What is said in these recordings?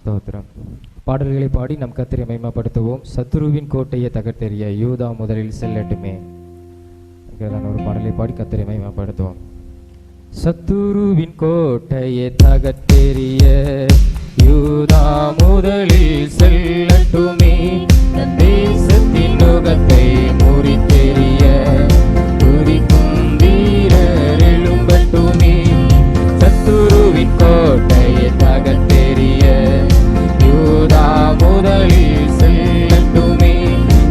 ஸ்தோத்திரம். பாடல்களை பாடி நம் கர்த்தரை மகிமைப்படுத்துவோம். சத்துருவின் கோட்டையை தகர்த்தெறிய யூதா முதலில் செல்லட்டுமே. ஒரு பாடலை பாடி கர்த்தரை மகிமைப்படுத்துவோம். சத்துருவின் கோட்டையை தகர்த்தெறிய யூதா முதலில் செல்லட்டுமே. தேசத்தின் நுகத்தை முறித்தெறிய துதிக்கும் வீரர் எழும்பட்டுமே. சத்துருவின் கோட்டையை தகர்த்தெறிய யூதா முதலில் செல்லட்டுமே.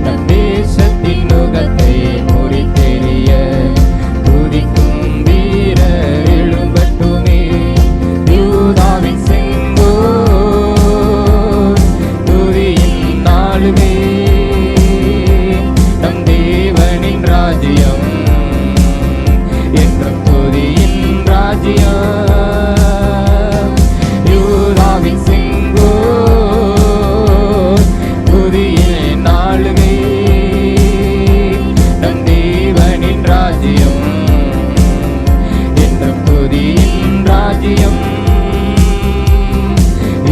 நம் தேசத்தின் நுகத்தை முறித்தெறிய துதிக்கும் வீரர் எழும்பட்டுமே. யூதாவின் செங்கோல் துதியின் நாளுமே. நம் தேவனின் ராஜ்யம் என்றும் துதியின் ராஜ்யம். யூதாவின் செங்கோல் துதியின் நாளுமே. நம் தேவனின் ராஜ்யம் என்றும் துதியின் ராஜ்யம்.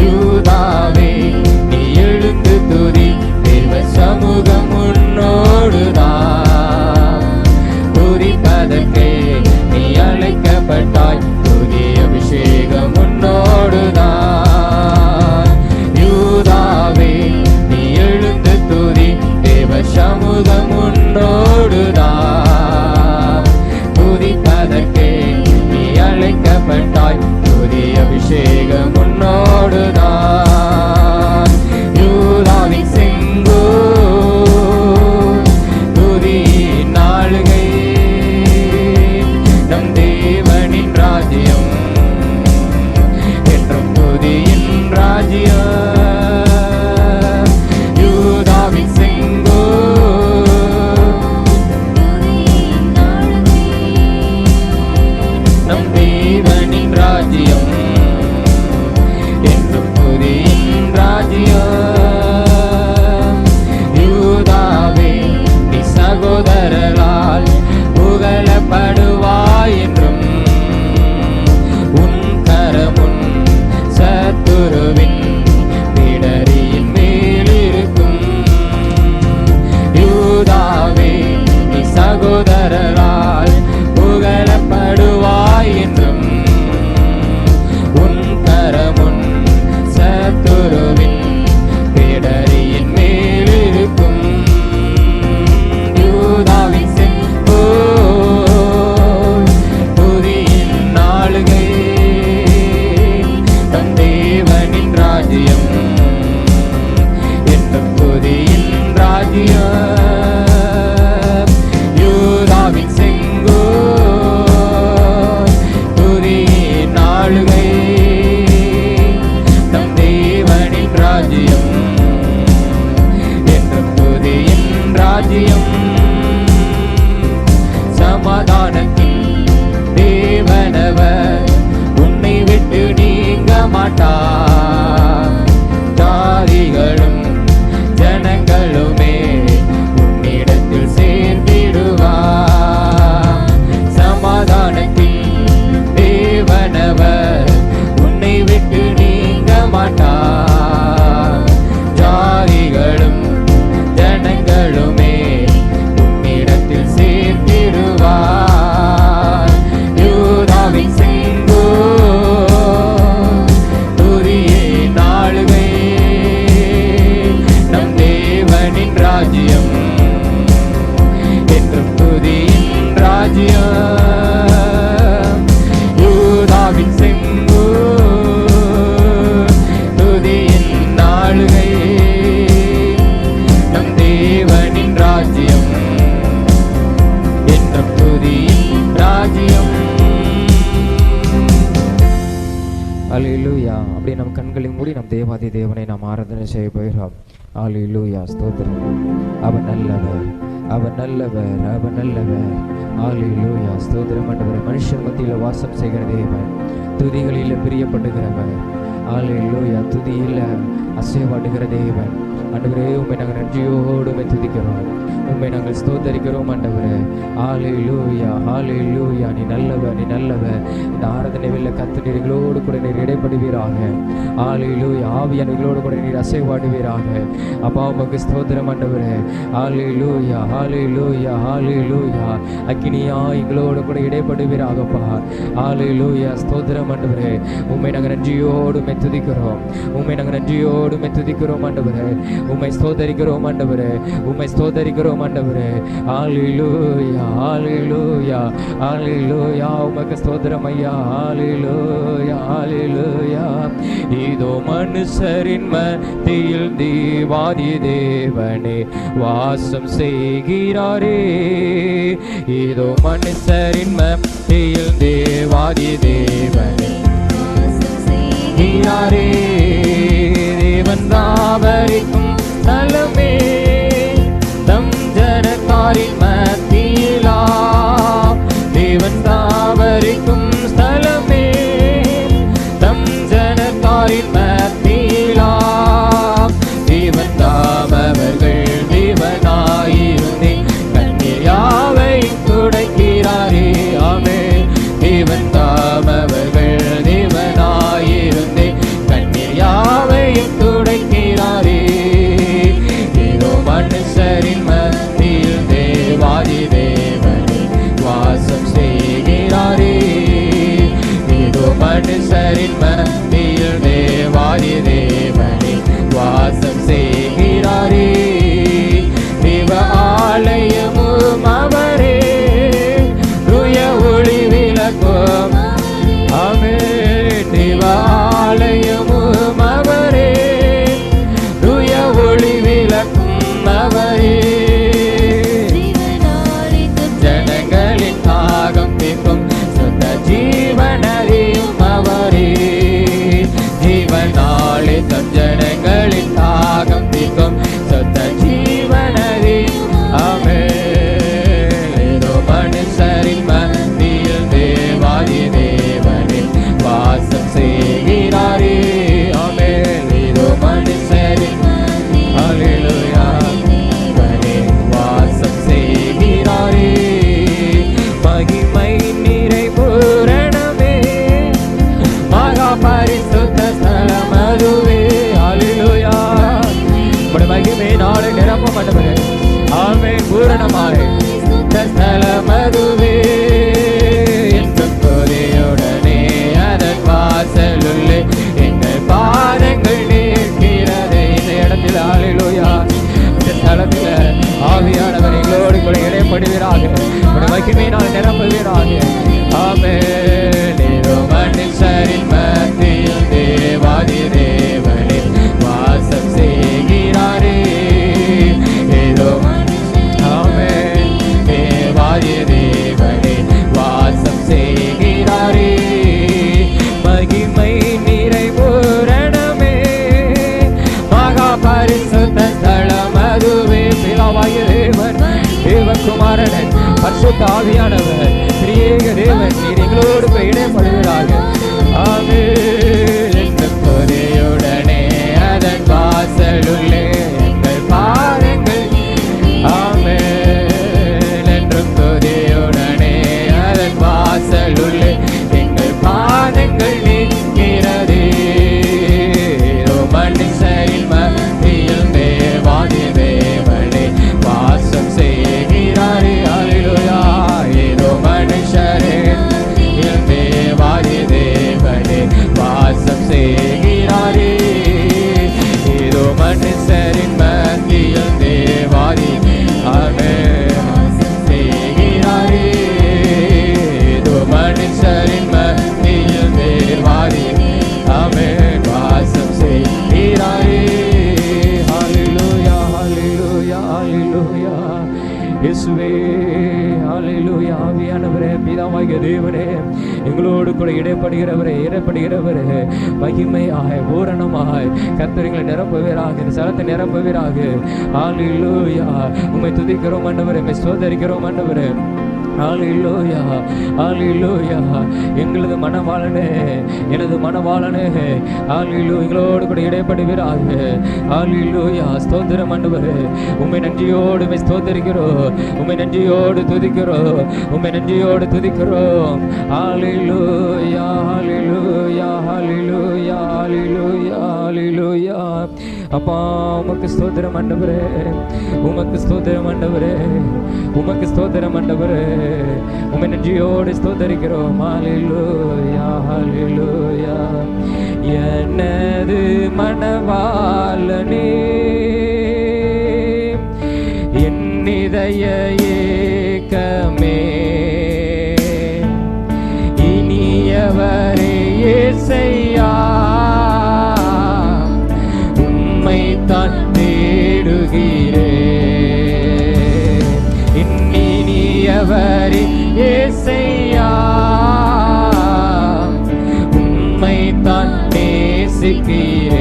யூதாவே நீ எழுந்து துதி, தேவ சமூகம் உன்னோடுதான். துதிப்பதற்கே நீ அழைக்கப்பட்டாய், துதி அபிஷேகம் உன்னோடுதான். யூதாவே நீ எழுந்து துதி, தேவ சமூகம் உன்னோடுதான். துதிப்பதற்கே நீ அழைக்கப்பட்டாய், துதி அபிஷேகம் உன்னோடுதான். யூதாவின் செங்கோல் துதியின் நாளுகை. நம் தேவனின் ராஜ்யம் என்றும் துதியின் ராஜ்யம். யூதாவின் செங்கோல் துதியின் நாளுகை. நம் தேவனின் ராஜ்யம் என்றும் துதியின் ராஜ்யம். யூதாவே நீ சகோதரரால் புகழப்படுவாய் என்றும். உன் கரமுன் சத்துருவின் பிடரியின் மேலிருக்கும். யூதாவே நீ சகோதரரால் புகழப்படுவாய் என்றும். உன் கரமுன் சத்துருவின் பிடரியின் மேலிருக்கும். யூதாவின் செங்கோல் துதியின் நாளுகை. நம் தேவனின் ராஜ்யம் என்றும் துதியின் ராஜ்யம். யூதாவின் செங்கோல் துதியின் நாளுகை. நம் தேவனின் ராஜ்யம் என்றும் துதியின் ராஜ்யம். சமாதானத்தின் தேவனவர் உன்னை விட்டு நீங்க மாட்டார். ஜாதிகளும் ஜனங்களுமே உன்னிடத்தில் சேர்ந்திடுவார். சமாதானத்தின் தேவனவர் உன்னை விட்டு நீங்க மாட்டார். ஜாதிகளும் ஜனங்களுமே உன்னிடத்தில் சேர்ந்திடுவார். யூதாவின் செங்கோல் துதியின் நாளுகை. நம் தேவனின் ராஜ்யம் என்றும் துதியின் ராஜ்யம். யூதாவின் செங்கோல் துதியின் நாளுகை. நம் தேவனின் ராஜ்யம் என்றும் துதியின் ராஜ்யம். அல்லேலூயா. அப்படியே நம் கண்களை மூடி நம் தேவாதி தேவனை நாம் ஆராதனை செய்ய போகிறோம். அல்லேலூயா. ஸ்தோத்திரம். அவர் நல்லவர், அவர் நல்லவர், அவர் நல்லவர். அல்லேலூயா. ஸ்தோத்திரம் ஆண்டவரே. மனுஷன் மத்தியில் வாசம் செய்கிற தேவன், துதிகளில் பிரியப்படுகிறவர். அல்லேலூயா. துதியில் அசைவாடுகிற தேவன். ஆண்டவரே, உம்மை நாங்கள் நன்றியோடு உம்மை துதிக்கிறோம், உம்மை நாங்கள் ஸ்தோத்தரிக்கிறோம் ஆண்டவரே. ஹல்லேலூயா, ஹல்லேலூயா. நீ நல்லவர், நீ நல்லவர். இந்த ஆராதனை வேளையில கர்த்தர் எங்களோடு கூட நீர் இடைப்படுவீராக. ஹல்லேலூயா. ஆவியானவர்களோடு கூட நீர் அசைவாடுவீராக. அப்பா, உமக்கு ஸ்தோத்திரம் ஆண்டவரே. ஹல்லேலூயா, ஹல்லேலூயா, ஹல்லேலூயா. அக்கினியா எங்களோடு கூட இடைப்படுவீராகப்பா. ஹல்லேலூயா, ஸ்தோத்திரம் ஆண்டவரே. உம்மை நாங்கள் நன்றியோடு உம்மை துதிக்கிறோம், உம்மை நாங்கள் நன்றியோடு உம்மை துதிக்கிறோம் ஆண்டவரே. உம்மை ஸ்தோத்தரிக்கிறோம் ஆண்டவரே, உம்மை ஸ்தோத்தரிக்கிறோம் ஆண்டவரே. ஹல்லேலூயா, ஹல்லேலூயா, ஹல்லேலூயா. உமக்கு ஸ்தோத்திரம் ஐயா. ஹல்லேலூயா, ஹல்லேலூயா. இதோ மனுஷரின் மத்தியில் தேவாதி தேவனே வாசம் செய்கிறாரே. இதோ மனுஷரின் மத்தியில் தேவாதி தேவனே செய்கிறாரே. தேவன் தாவரிக்கும் நலமே தம் ஜனத்தாரின் மத்தியிலா. தேவன் தாவரிக்கும் ஸ்தலமே தம் ஜனத்தாரின் மத்தியிலா. தேவன் தாமவர்கள் தேவனாயிருந்தே கண்ணீர் யாவை துடைக்கிறாரே. ஆமே. தேவன் தாமவர்கள் தேவனாயிருந்தே கண்ணீர் யாவையும் துடைக்கிறாரே. ஏதோ மனுஷரின் மத்தியில் தேவாதி தேவனே வாசம் செய்கிறாரே. ஏதோ மனுஷரின் மத்தியில் தேவாதி தேவனே வாசம் செய்கிறாரே. தேவ ஆலயமும் அவரே, தூய ஒளி விளக்கும். ஆமே. தேவ ஆலயமும் அவரே, தூய ஒளி விளக்கும் அவரே. ஜனங்களின் தாகம் தீர்க்கும் சுத்த ஜீவனறியும் அவரே. ஜீவனாலே தம் ஜனங்களின் தாகம் தீர்க்கும் சுத்த ஜீவனறியும் ஆமே. ஏதோ மனுஷரின் மத்தியில் தேவாதி தேவனே வாசம் செய்கிறாரே. ஆமே. ஏதோ மனுஷரின் ஹல்லேலூயா தேவனே வாசம் செய்கிறாரே. மகிமை நிறை பூரணமே மகா பரிசுத்த ஸ்தலம் அதுவே. ஹல்லேலூயா. உம்முடைய மகிமை நாளை நிரப்ப மாட்டவரே. ஆமே. பூரணமாய் ஸ்தலம் அதுவே. என்றும் துதியுடனே அதன் வாசலுள்ளே எங்கள் பாதங்கள் நிற்கிறதே. இந்த இடத்தில் ஹல்லேலூயா, இந்த ஸ்தலத்தில் ஆவியானவர் எங்களோடு கூட இடைப்படுவீராக. உடைய மகிமையினால் நிரப்புவீராக. ஆமே. ஏதோ மனுஷரின் மத்தியில் தேவாதி தேவனே வாசம் செய்கிறாரே. ஏதோ ஆமே. தேவாதி தேவனே வாசம் செய்கிறாரே. மகிமை நிறை பூரணமே மகா பரிசுத்த ஸ்தலம் அதுவே. பிதாவாகிய தேவன், தேவகுமாரன், பரிசுத்த ஆவியானவர், திரியேக தேவன் நீர் எங்களோடு போய் இடைப்படுவீராக. ஆமே. என்றும் துதியுடனே அதன் வாசலுள்ளே எங்கள் பாதங்கள். ஆமே. என்றும் துதியுடனே அதன் வாசலுள்ளே எங்கள் பாதங்கள் நிற்கிறதே. மனுஷரின் மத்தியில் தேவாதி தேவனே வாசம் செய்கிறாரே. ஹல்லேலூயா. ஏதோ மனுஷரின் மத்தியில் தேவாதி தேவனே வாசம் செய்கிறாரே. ஏதோ மனுஷரின் மத்தியில் தேவாதி ஆமே செய்கிறாரே. ஏதோ மனுஷரின் மத்தியில் தேவாதி ஆமே வாசம் செய்கிறாரே. ஹல்லேலூயா, ஹல்லேலூயா, ஹல்லேலூயா. இயேசுவே, ஹல்லேலூயா. ஆவியானவரே, பிதாவாகிய தேவனே, எங்களோடு கூட இடைப்படுகிறவரே, மகிமையாய் பூரணமாய் கர்த்தர் எங்களை நிரப்புவீராக. இந்த ஸ்தலத்தை நிரப்புவீராக. ஹல்லேலூயா. உம்மை துதிக்கிறோம் ஆண்டவரே, உம்மை ஸ்தோத்தரிக்கிறோம் ஆண்டவரே. ஹல்லேலூயா, ஹல்லேலூயா. எங்களது மனவாளனே, எனது மனவாளனே, ஹல்லேலூயா, எங்களோடு கூட இடைப்படுவீராக. ஹல்லேலூயா, ஸ்தோத்திரம் ஆண்டவரே. உம்மை நன்றியோடு ஸ்தோத்திரிக்கிறோம், உம்மை நன்றியோடு துதிக்கிறோம், உம்மை நன்றியோடு துதிக்கிறோம். ஹல்லேலூயா, ஹல்லேலூயா, ஹல்லேலூயா, ஹல்லேலூயா, ஹல்லேலூயா. அப்பா உமக்கு ஸ்தோத்திரம் ஆண்டவரே, உமக்கு ஸ்தோத்திரம் ஆண்டவரே, உமக்கு ஸ்தோத்திரம் ஆண்டவரே. உம்மை நன்றியோடு ஸ்தோத்திரிக்கிறோம். ஹல்லேலூயா, ஹல்லேலூயா. எனது மனவாளனே, என் இதய ஏக்கமே, இனியவரே இயேசையா, உம்மைத்தான் தேடுகிறேன். இனியவரே இயேசையா, உம்மைத்தான் நேசிக்கிறேன்.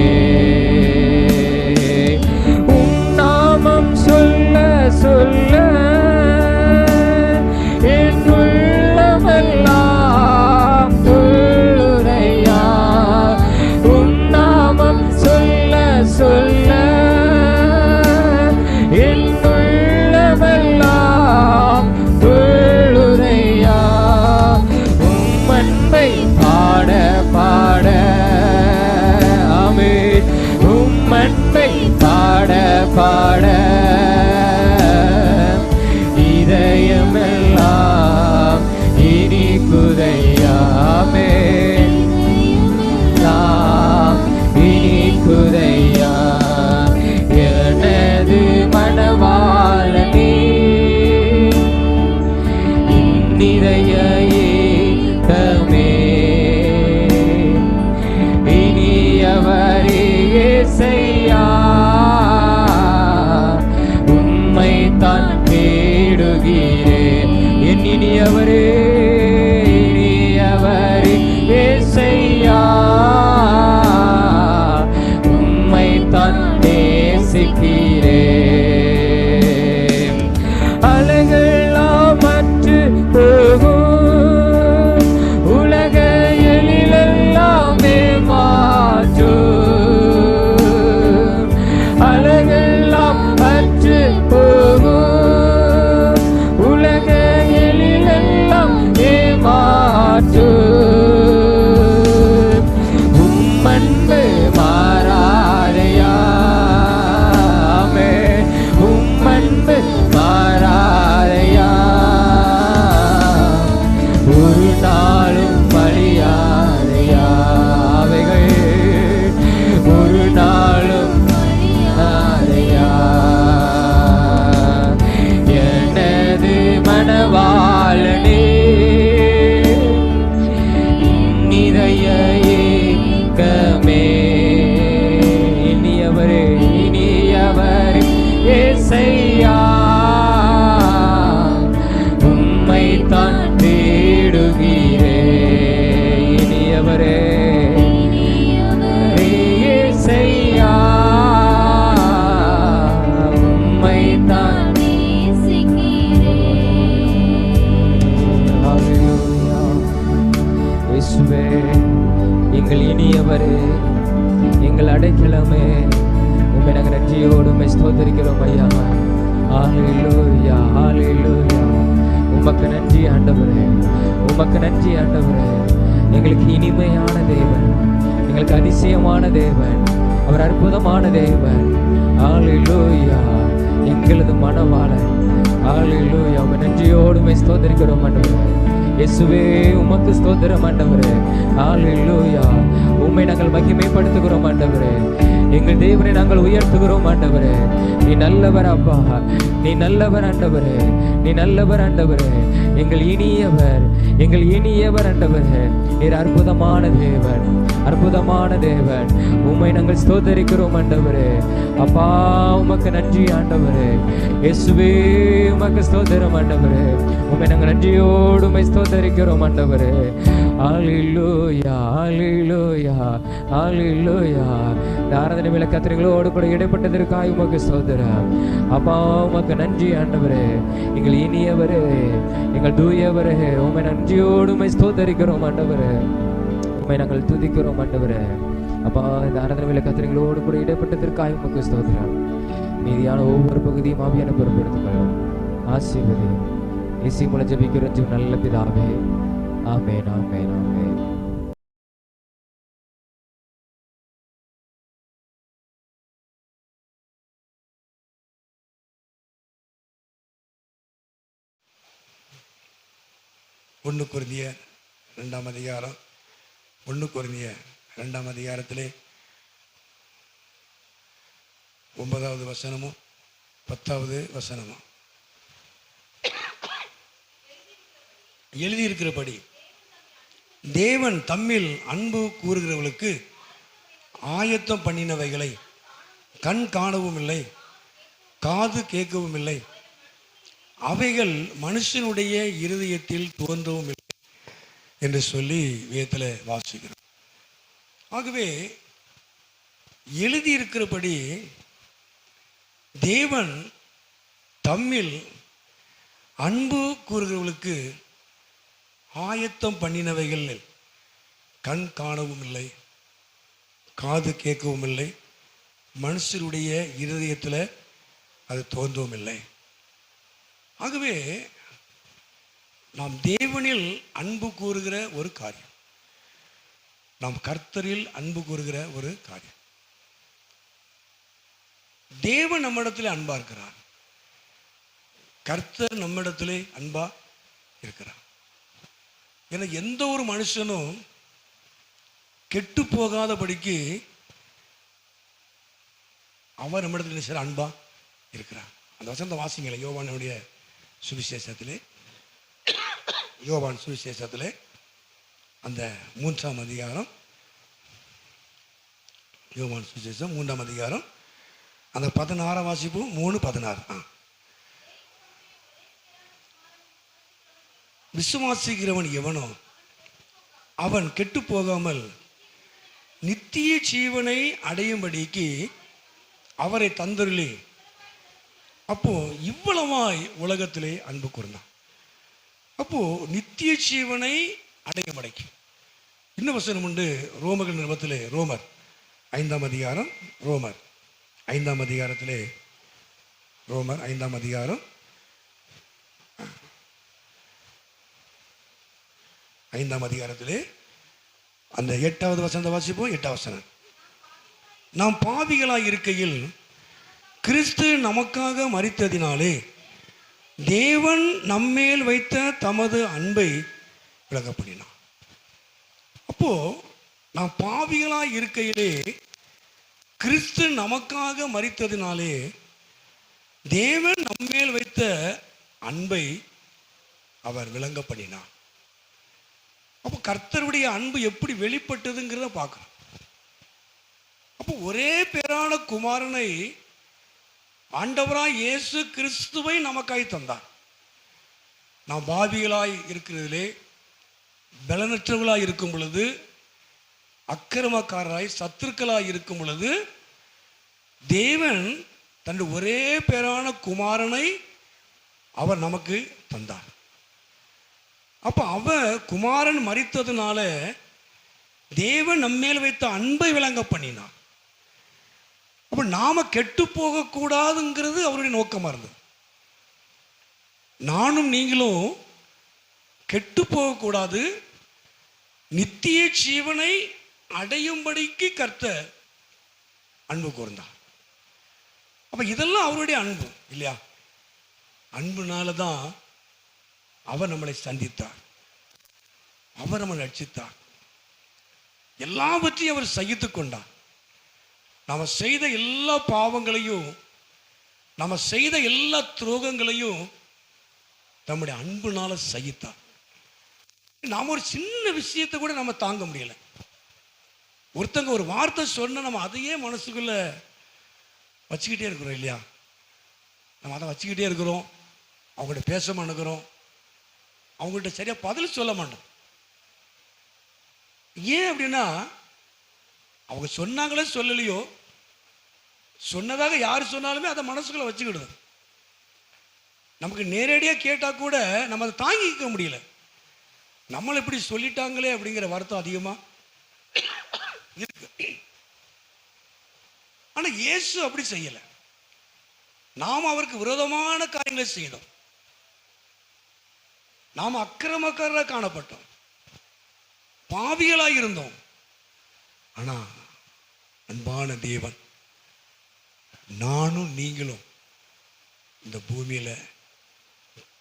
உம் நாமம் சொல்ல சொல்ல என் உள்ளமெல்லாம் துள்ளுதையா. உம் நாமம் சொல்ல சொல்ல என் உள்ளமெல்லாம் துள்ளுதையா. உம் அன்பை பாட பாட, ஆமென், உம் அன்பை பாட பாட இதயமெல்லாம் இனிக்குதையா. ஆமென், இனிக்குதையா. எனது மனவாளனே, இதய ஏக்கமே, இனியவரே இயேசையா, உம்மைத்தான் தேடுகிறேன். என் இனியவரே, இனியவரே இயேசையா, உம்மைத்தான் நேசிக்கிறேன். அலைகளெல்லாம் அற்று போகும், உலக எழிலெல்லாமே மாற்றும். அலைகளெல்லாம் அற்று போகும், உலக எழிலெல்லாம் மாற்றும். உம் அன்பு மாறாதையா. ஆமென், உம் அன்பு மாறாதையா. ஒரு நாளும் பழியாதையா. அவைகள் ஒரு நாளும் பழியாதையா. எனது மனவாளனே, இதய ஏக்கமே, இனியவரே, இனியவரே இயேசையா, உம்மைத்தான் தேடுகிறேன். இனியவரே இயேசையா, உம்மைத்தான் நேசிக்கிறேன். ஹல்லேலூயா. இயேசுவே, எங்கள் இனியவரே, எங்கள் அடைக்கலமே, உம்மை நாங்கள் நன்றியோடு ஸ்தோத்திரிக்கிறோம் ஐயா. ஹல்லேலூயா, ஹல்லேலூயா. உமக்கு நன்றி ஆண்டவரே, உமக்கு நன்றி ஆண்டவரே. எங்களுக்கு இனிமையான தேவன், எங்களுக்கு அதிசயமான தேவன், அவர் அற்புதமான தேவன். ஹல்லேலூயா, எங்களது மனவாளன். ஹல்லேலூயா, உம்மை நன்றியோடு ஸ்தோத்திரிக்கிறோம் ஆண்டவரே. இயேசுவே, உமக்கு ஸ்தோத்திரம் ஆண்டவரே. ஹல்லேலூயா, உம்மை நாங்கள் மகிமைப்படுத்துகிறோம் ஆண்டவரே. எங்கள் தேவனை நாங்கள் உயர்த்துகிறோம் ஆண்டவரே. நீ நல்லவர் அப்பா, நீ நல்லவர் ஆண்டவரே, நீ நல்லவர் ஆண்டவரே. எங்கள் இனியவர், எங்கள் இனியவர் ஆண்டவரே. நீர் அற்புதமான தேவன், அற்புதமான தேவன். உம்மை நாங்கள் ஸ்தோத்தரிக்கிறோம் ஆண்டவரே. அப்பா, உமக்கு நன்றி ஆண்டவரே. இயேசுவே, உமக்கு ஸ்தோத்திரம் ஆண்டவரே. உம்மை நாங்கள் நன்றியோடு உம்மை ஸ்தோத்தரிக்கிறோம் ஆண்டவரே. ஹல்லேலூயா, ஹல்லேலூயா, ஹல்லேலூயா. ஆராதனை மேல கத்திரிகளோடு கூட இடைப்பட்டதற்காக உமக்கு ஸ்தோத்திரம் அப்பா. உமக்கு நன்றி ஆண்டவரே. எங்கள் இனியவரே, எங்கள் நாங்கள் தூயவரே, உம்மை நன்றியோடு உம்மை ஸ்தோத்தரிக்கிறோம் ஆண்டவரே, உம்மை நாங்கள் துதிக்கிறோம் ஆண்டவரே. அப்பா, இந்த ஆராதனை வேலை கத்திரிகளோடு கூட இடைப்பட்டதற்காக உமக்கு ஸ்தோத்திரம். மீதியான ஒவ்வொரு பகுதியும் ஆவியான பொறுப்பெடுத்துக்கொள்ளும், ஆசீர்வதியும். இயேசு மூலம் ஜெபிக்கிறோம் நல்ல பிதாவே, ஆமென், ஆமென், ஆமென். ஒன்று கொரிந்தியர் 2ஆம் அதிகாரம், 1 கொரிந்தியர் 2ஆம் அதிகாரத்திலே 9வது வசனமும் 10வது வசனமும் எழுதியிருக்கிறபடி, தேவன் தம்மில் அன்பு கூறுகிறவர்களுக்கு ஆயத்தம் பண்ணினவைகளை கண் காணவும் இல்லை, காது கேட்கவும் இல்லை, அவைகள் மனுஷனுடைய இருதயத்தில் தோன்றவும் இல்லை என்று சொல்லி வேதத்தில் வாசிக்கிறோம். ஆகவே எழுதியிருக்கிறபடி தேவன் தம்மில் அன்பு கூறுகிறவர்களுக்கு ஆயத்தம் பண்ணினவைகள் கண் காணவும் இல்லை, காது கேட்கவும் இல்லை, மனுஷருடைய இருதயத்தில் அது தோன்றவும் இல்லை. ஆகவே நாம் தேவனில் அன்பு கூறுகிற ஒரு காரியம், நாம் கர்த்தரில் அன்பு கூறுகிற ஒரு காரியம். தேவன் நம்மிடத்திலே அன்பா இருக்கிறார், கர்த்தர் நம்மிடத்திலே அன்பா இருக்கிறார். ஏன்னா எந்த ஒரு மனுஷனும் கெட்டு போகாதபடிக்கு அவர் நம்மிடத்தில் சில அன்பா இருக்கிறார். அந்த வசனத்தை வாசிங்களே, யோவானுடைய சுவிசேஷத்திலே, யோவான் சுவிசேஷத்திலே அந்த 3ஆம் அதிகாரம், யோவான் சுவிசேஷம் 3ஆம் அதிகாரம் அந்த 16 வாசிப்பு, 3:16. விசுவாசிக்கிறவன் எவனோ அவன் கெட்டு போகாமல் நித்திய ஜீவனை அடையும்படிக்கு அவரை தந்தருளி, அப்போ இவ்வளவாய் உலகத்திலே அன்பு கூர்ந்தான். அப்போ நித்திய ஜீவனை அடையும்படிக்கு இன்னும் வசனம் உண்டு. ரோமர்கள் நிருபத்திலே, ரோமர் 5ஆம் அதிகாரம், ரோமர் 5ஆம் அதிகாரத்திலே, ரோமர் 5ஆம் அதிகாரம் 5ஆம் அதிகாரத்திலே அந்த 8வது வசனத்தை வாசிப்போம். 8ஆம் வசனம், நாம் பாவிகளாய் இருக்கையில் கிறிஸ்து நமக்காக மரித்ததினாலே தேவன் நம்மேல் வைத்த தமது அன்பை விளங்கப்படினார். அப்போ நாம் பாவிகளாய் இருக்கையிலே கிறிஸ்து நமக்காக மரித்ததினாலே தேவன் நம்மேல் வைத்த அன்பை அவர் விளங்கப்படினார். அப்போ கர்த்தருடைய அன்பு எப்படி வெளிப்பட்டதுங்கிறத பார்க்கணும். அப்போ ஒரே பேரான குமாரனை ஆண்டவராய் இயேசு கிறிஸ்துவை நமக்காய் தந்தார். நாம் பாவிகளாய் இருக்கிறதிலே, பலனற்றவர்களாய் இருக்கும் பொழுது, அக்கிரமக்காரராய் சத்துருக்களாய் இருக்கும் பொழுது தேவன் தன் ஒரே பேரான குமாரனை அவர் நமக்கு தந்தார். அப்போ அவர் குமாரன் மரித்ததுனால தேவன் நம்மேல் வைத்த அன்பை விளங்க பண்ணினார். அப்போ நாம கெட்டு போகக்கூடாதுங்கிறது அவருடைய நோக்கமாக இருந்தது. நானும் நீங்களும் கெட்டு போகக்கூடாது, நித்திய ஜீவனை அடையும்படிக்கு கர்த்தர் அன்பு கூர்ந்தார். அப்போ இதெல்லாம் அவருடைய அன்பு இல்லையா? அன்புனால தான் அவர் நம்மளை சந்தித்தார், அவர் நம்மளை ரட்சித்தார், எல்லாவற்றையும் அவர் சகித்து கொண்டார். நாம் செய்த எல்லா பாவங்களையும், நம்ம செய்த எல்லா துரோகங்களையும் நம்முடைய அன்புனால சகித்தார். நாம் ஒரு சின்ன விஷயத்தை கூட நம்ம தாங்க முடியல. ஒருத்தங்க ஒரு வார்த்தை சொன்ன நம்ம அதையே மனசுக்குள்ள வச்சுக்கிட்டே இருக்கிறோம் இல்லையா? நம்ம அதை வச்சுக்கிட்டே இருக்கிறோம், அவங்கள்ட்ட பேச மாட்டேங்கிறோம், அவங்கள்ட்ட சரியா பதில் சொல்ல மாட்டோம். ஏன் அப்படின்னா, அவங்க சொன்னாங்களே சொல்லலையோ, சொன்னதாக யார் சொன்னாலுமே அதை மனசுக்குள்ள வச்சுக்கிடுது. நமக்கு நேரடியாக கேட்டால் கூட நம்ம அதை தாங்கிக்க முடியல. நம்மளை இப்படி சொல்லிட்டாங்களே அப்படிங்கிற வருத்தம் அதிகமாக இருக்கு. ஆனால் இயேசு அப்படி செய்யலை. நாம் அவருக்கு விரோதமான காரியங்களை செய்தோம். நாம் அக்கிரமக்காரராக காணப்பட்டோம், பாவிகளாக இருந்தோம். ஆனால் அன்பான தேவன் நானும் நீங்களும் இந்த பூமியில்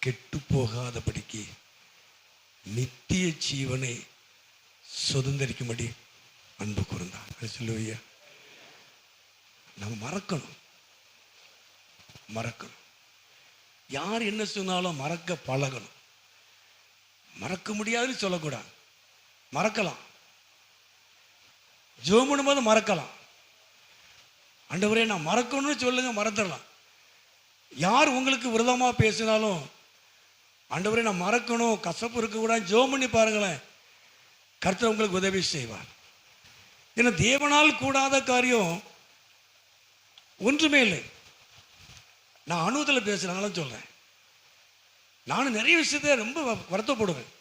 கெட்டு போகாதபடிக்கு நித்திய ஜீவனை சுதந்திரிக்கும்படி அன்பு கூர்ந்தார். அது சொல்லுவியா? நம்ம மறக்கணும். யார் என்ன சொன்னாலும் மறக்க பழகணும். மறக்க முடியாதுன்னு சொல்லக்கூடாது. மறக்கலாம், ஜெபம் பண்ணும்போது மறக்கலாம். ஆண்டவரே நான் மறக்கணும்னு சொல்லுங்க, மறந்துடலாம். யார் உங்களுக்கு விரோதமாக பேசினாலும் ஆண்டவரே நான் மறக்கணும், கசப்பு இருக்கக்கூடாது, ஜெபம் பண்ணி பாருங்களேன், கர்த்தர் உங்களுக்கு உதவி செய்வார். ஏன்னா தேவனால் கூடாத காரியம் ஒன்றுமே இல்லை. நான் அனுபவத்தில் பேசுகிறனால சொல்கிறேன். நானும் நிறைய விஷயத்த ரொம்ப வருத்தப்படுவேன்.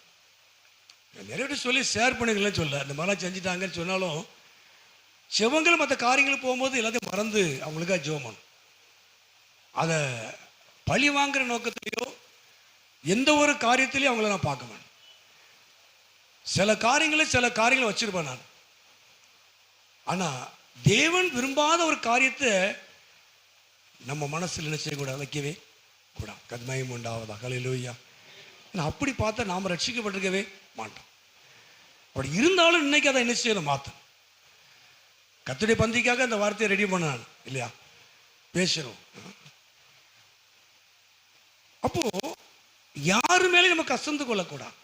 நிறைய பேர் சொல்லி ஷேர் பண்ணிக்கலன்னு சொல்ல, இந்த மாதிரிலாம் செஞ்சுட்டாங்கன்னு சொன்னாலும் செவங்கள் மற்ற காரியங்களுக்கு போகும்போது எல்லாத்தையும் மறந்து அவங்களுக்காக ஜெபம். அதை பழி வாங்குற நோக்கத்திலையோ எந்த ஒரு காரியத்திலையும் அவங்கள நான் பார்க்க மாட்டேன். சில காரியங்களை வச்சிருப்பேன் நான். ஆனால் தேவன் விரும்பாத ஒரு காரியத்தை நம்ம மனசில் என்ன செய்யக்கூடாது, வைக்கவே கூடாது. கத்மயம் உண்டாவதாக. ஹல்லேலூயா. அப்படி பார்த்தா நாம் ரட்சிக்கப்பட்டிருக்கவே மாட்டோம். அப்படி இருந்தாலும் இன்னைக்கு அதை என்ன செய்யணும், மாற்றணும். கர்த்தருடைய பந்திக்காக அந்த வார்த்தையை ரெடி பண்ணான் இல்லையா, பேசுகிறோம். அப்போ யாரு மேலே நம்ம கசந்து கொள்ளக்கூடாது.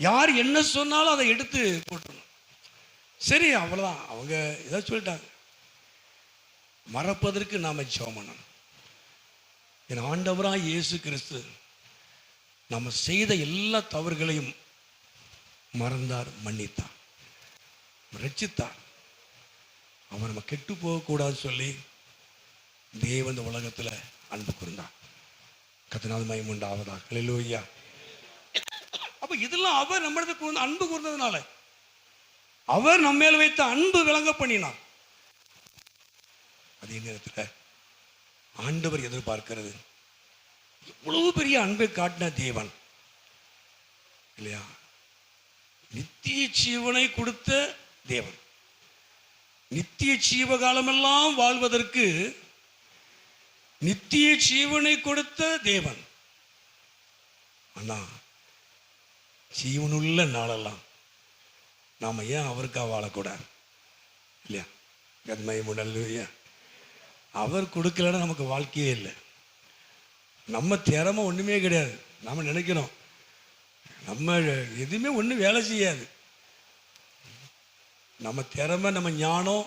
யார் என்ன சொன்னாலும் அதை எடுத்து போட்டுடணும். சரி அவ்வளோதான், அவங்க ஏதாவது சொல்லிட்டாங்க, மறப்பதற்கு நாம் ஜெபம் பண்ணணும். என் ஆண்டவராக இயேசு கிறிஸ்து நம்ம செய்த எல்லா தவறுகளையும் மறந்தார், மன்னித்தார், ரட்சித்தார். அவன் நம்ம கெட்டு போகக்கூடாதுன்னு சொல்லி தேவன் இந்த உலகத்தில் அன்பு கூர்ந்தார். கர்த்தருக்கு மகிமை உண்டாவதாக. ஹல்லேலூயா. அப்போ இதெல்லாம் அவர் நம்மளுக்கு வந்து அன்பு கூர்ந்ததுனால, அவர் நம்ம மேல் வைத்த அன்பு விளங்க பண்ணினார். அதே நேரத்தில் ஆண்டவர் எதிர்பார்க்கிறது, எவ்வளவு பெரிய அன்பை காட்டின தேவன் இல்லையா, நித்திய ஜீவனை கொடுத்த தேவன், நித்திய ஜீவ காலமெல்லாம் வாழ்வதற்கு நித்திய ஜீவனை கொடுத்த தேவன். ஆனா ஜீவனுள்ள நாளெல்லாம் நாம ஏன் அவருக்காக வாழக்கூடாது இல்லையா? கத்மயமுடல்லையா, அவர் கொடுக்கலன்னா நமக்கு வாழ்க்கையே இல்லை. நம்ம திறமை ஒன்றுமே கிடையாது. நம்ம நினைக்கிறோம் நம்ம எதுவுமே ஒன்றும் வேலை செய்யாது. நம்ம திறமை, நம்ம ஞானம்,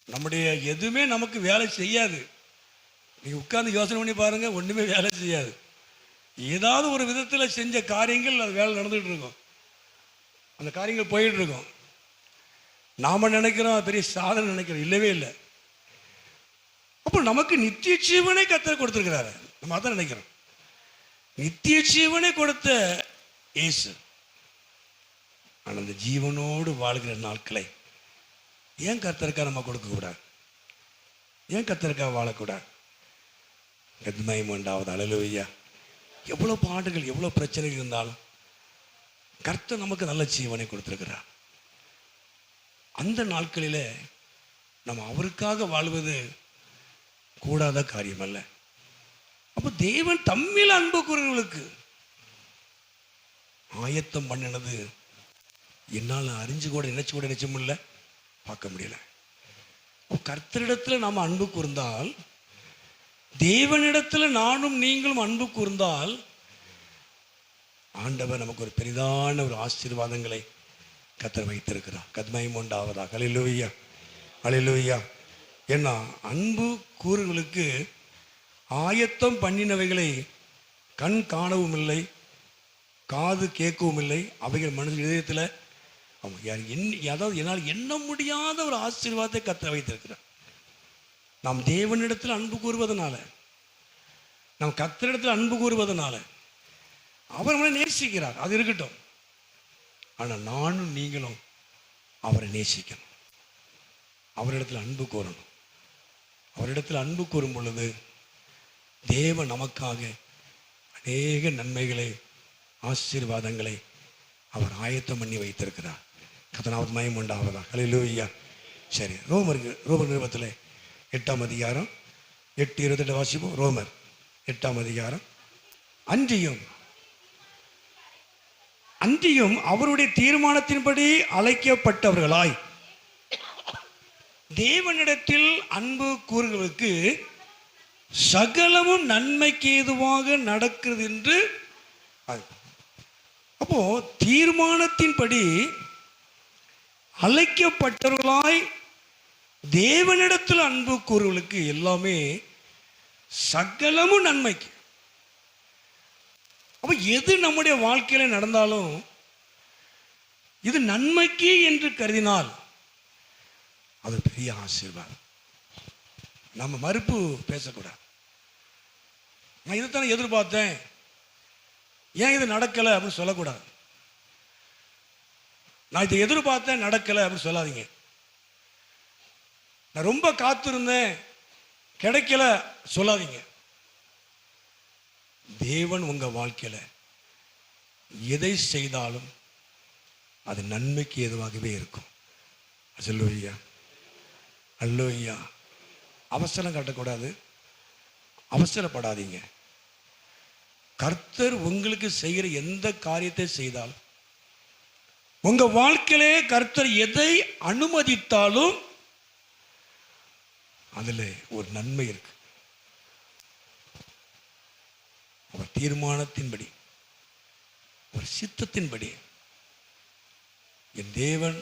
நம்முடைய எதுவுமே நமக்கு வேலை செய்யாது. நீங்கள் உட்கார்ந்து யோசனை பண்ணி பாருங்கள், ஒன்றுமே வேலை செய்யாது. ஏதாவது ஒரு விதத்தில் செஞ்ச காரியங்கள் அது வேலை நடந்துகிட்டு இருக்கும், அந்த காரியங்கள் போயிட்டு இருக்கும். நாம் நினைக்கிறோம் பெரிய சாதனை நினைக்கிறோம், இல்லவே இல்லை. அப்போ நமக்கு நித்திய ஜீவனை கர்த்தர் கொடுத்துருக்கிறாரு. நம்ம அதான் நினைக்கிறோம். நித்திய ஜீவனை கொடுத்த இயேசு, ஆனால் அந்த ஜீவனோடு வாழ்கிற நாட்களை ஏன் கர்த்தருக்காக நம்ம கொடுக்கக்கூடாது? ஏன் கர்த்தருக்காக வாழக்கூடாது? கத்மயம் உண்டாவது. ஹல்லேலூயா. எவ்வளோ பாடுகள், எவ்வளோ பிரச்சனைகள் இருந்தாலும் கர்த்தர் நமக்கு நல்ல ஜீவனை கொடுத்துருக்கிறார். அந்த நாட்களில் நம்ம அவருக்காக வாழ்வது கூடாத காரியம் அல்ல. அப்போ தேவன் தம்மில் அன்பு கூறுவர்களுக்கு ஆயத்தம் பண்ணினது என்னால் அறிஞ்சு கூட நினைச்சு கூட நிச்சயம் இல்லை, பார்க்க முடியல. கர்த்தரிடத்தில் நாம் அன்பு கூர்ந்தால், தேவனிடத்தில் நானும் நீங்களும் அன்பு கூர்ந்தால், ஆண்டவர் நமக்கு ஒரு பெரிதான ஒரு ஆசீர்வாதங்களை கர்த்தர் வைத்திருக்கிறார். கத்மயம் உண்டாவதாக. ஹல்லேலூயா, ஹல்லேலூயா. ஏன்னா அன்பு கூறுகளுக்கு ஆயத்தம் பண்ணினவைகளை கண் காணவும் இல்லை, காது கேட்கவும் இல்லை, அவைகள் மனது இதயத்தில் அதாவது என்னால் எண்ண முடியாத ஒரு ஆசீர்வாதத்தை கர்த்தர் வைத்திருக்கிறார். நாம் தேவனிடத்தில் அன்பு கூறுவதனால நம்ம கர்த்தரிடத்தில் அன்பு கூறுவதனால அவர் நம்மளை நேசிக்கிறார், அது இருக்கட்டும். ஆனால் நானும் நீங்களும் அவரை நேசிக்கணும், அவரிடத்தில் அன்பு கூறணும். அவரிடத்தில் அன்பு கூறும் பொழுது தேவன் நமக்காக அநேக நன்மைகளை, ஆசீர்வாதங்களை அவர் ஆயத்தம் பண்ணி வைத்திருக்கிறார். கர்த்தருக்கு மகிமை உண்டாவதாக. ஹல்லேலூயா. சரி, ரோமர் நிருபத்தில் 8ஆம் அதிகாரம் 8:28 வாசிப்போம். ரோமர் 8ஆம் அதிகாரம். அன்றியும் அவருடைய தீர்மானத்தின்படி அழைக்கப்பட்டவர்களாய் தேவனிடத்தில் அன்பு கூறுகளுக்கு சகலமும் நன்மைக்கு ஏதுவாக நடக்கிறது என்று. அப்போ தீர்மானத்தின்படி அழைக்கப்பட்டவர்களாய் தேவனிடத்தில் அன்பு கூறுகளுக்கு எல்லாமே சகலமும் நன்மைக்கு. அப்போ எது நம்முடைய வாழ்க்கையில் நடந்தாலும் இது நன்மைக்கு என்று கருதினால் அது பெரிய ஆசீர்வாதம். நம்ம மறுப்பு பேசக்கூடாது. நான் இதைத்தானே எதிர்பார்த்தேன், ஏன் இது நடக்கலை அப்படின்னு சொல்லக்கூடாது. நான் இதை எதிர்பார்த்தேன் நடக்கலை அப்படின்னு சொல்லாதீங்க. நான் ரொம்ப காத்திருந்தேன் கிடைக்கல சொல்லாதீங்க. தேவன் உங்க வாழ்க்கையில எதை செய்தாலும் அது நன்மைக்கு ஏதுவாகவே இருக்கும். அல்லேலூயா, அல்லேலூயா. அவசரம் காட்டக்கூடாது, அவசரப்படாதீங்க. கர்த்தர் உங்களுக்கு செய்கிற எந்த காரியத்தை செய்தாலும், உங்க வாழ்க்கையிலே கர்த்தர் எதை அனுமதித்தாலும் அதுல ஒரு நன்மை இருக்கு. அவர் தீர்மானத்தின்படி, ஒரு சித்தத்தின்படி என் தேவன்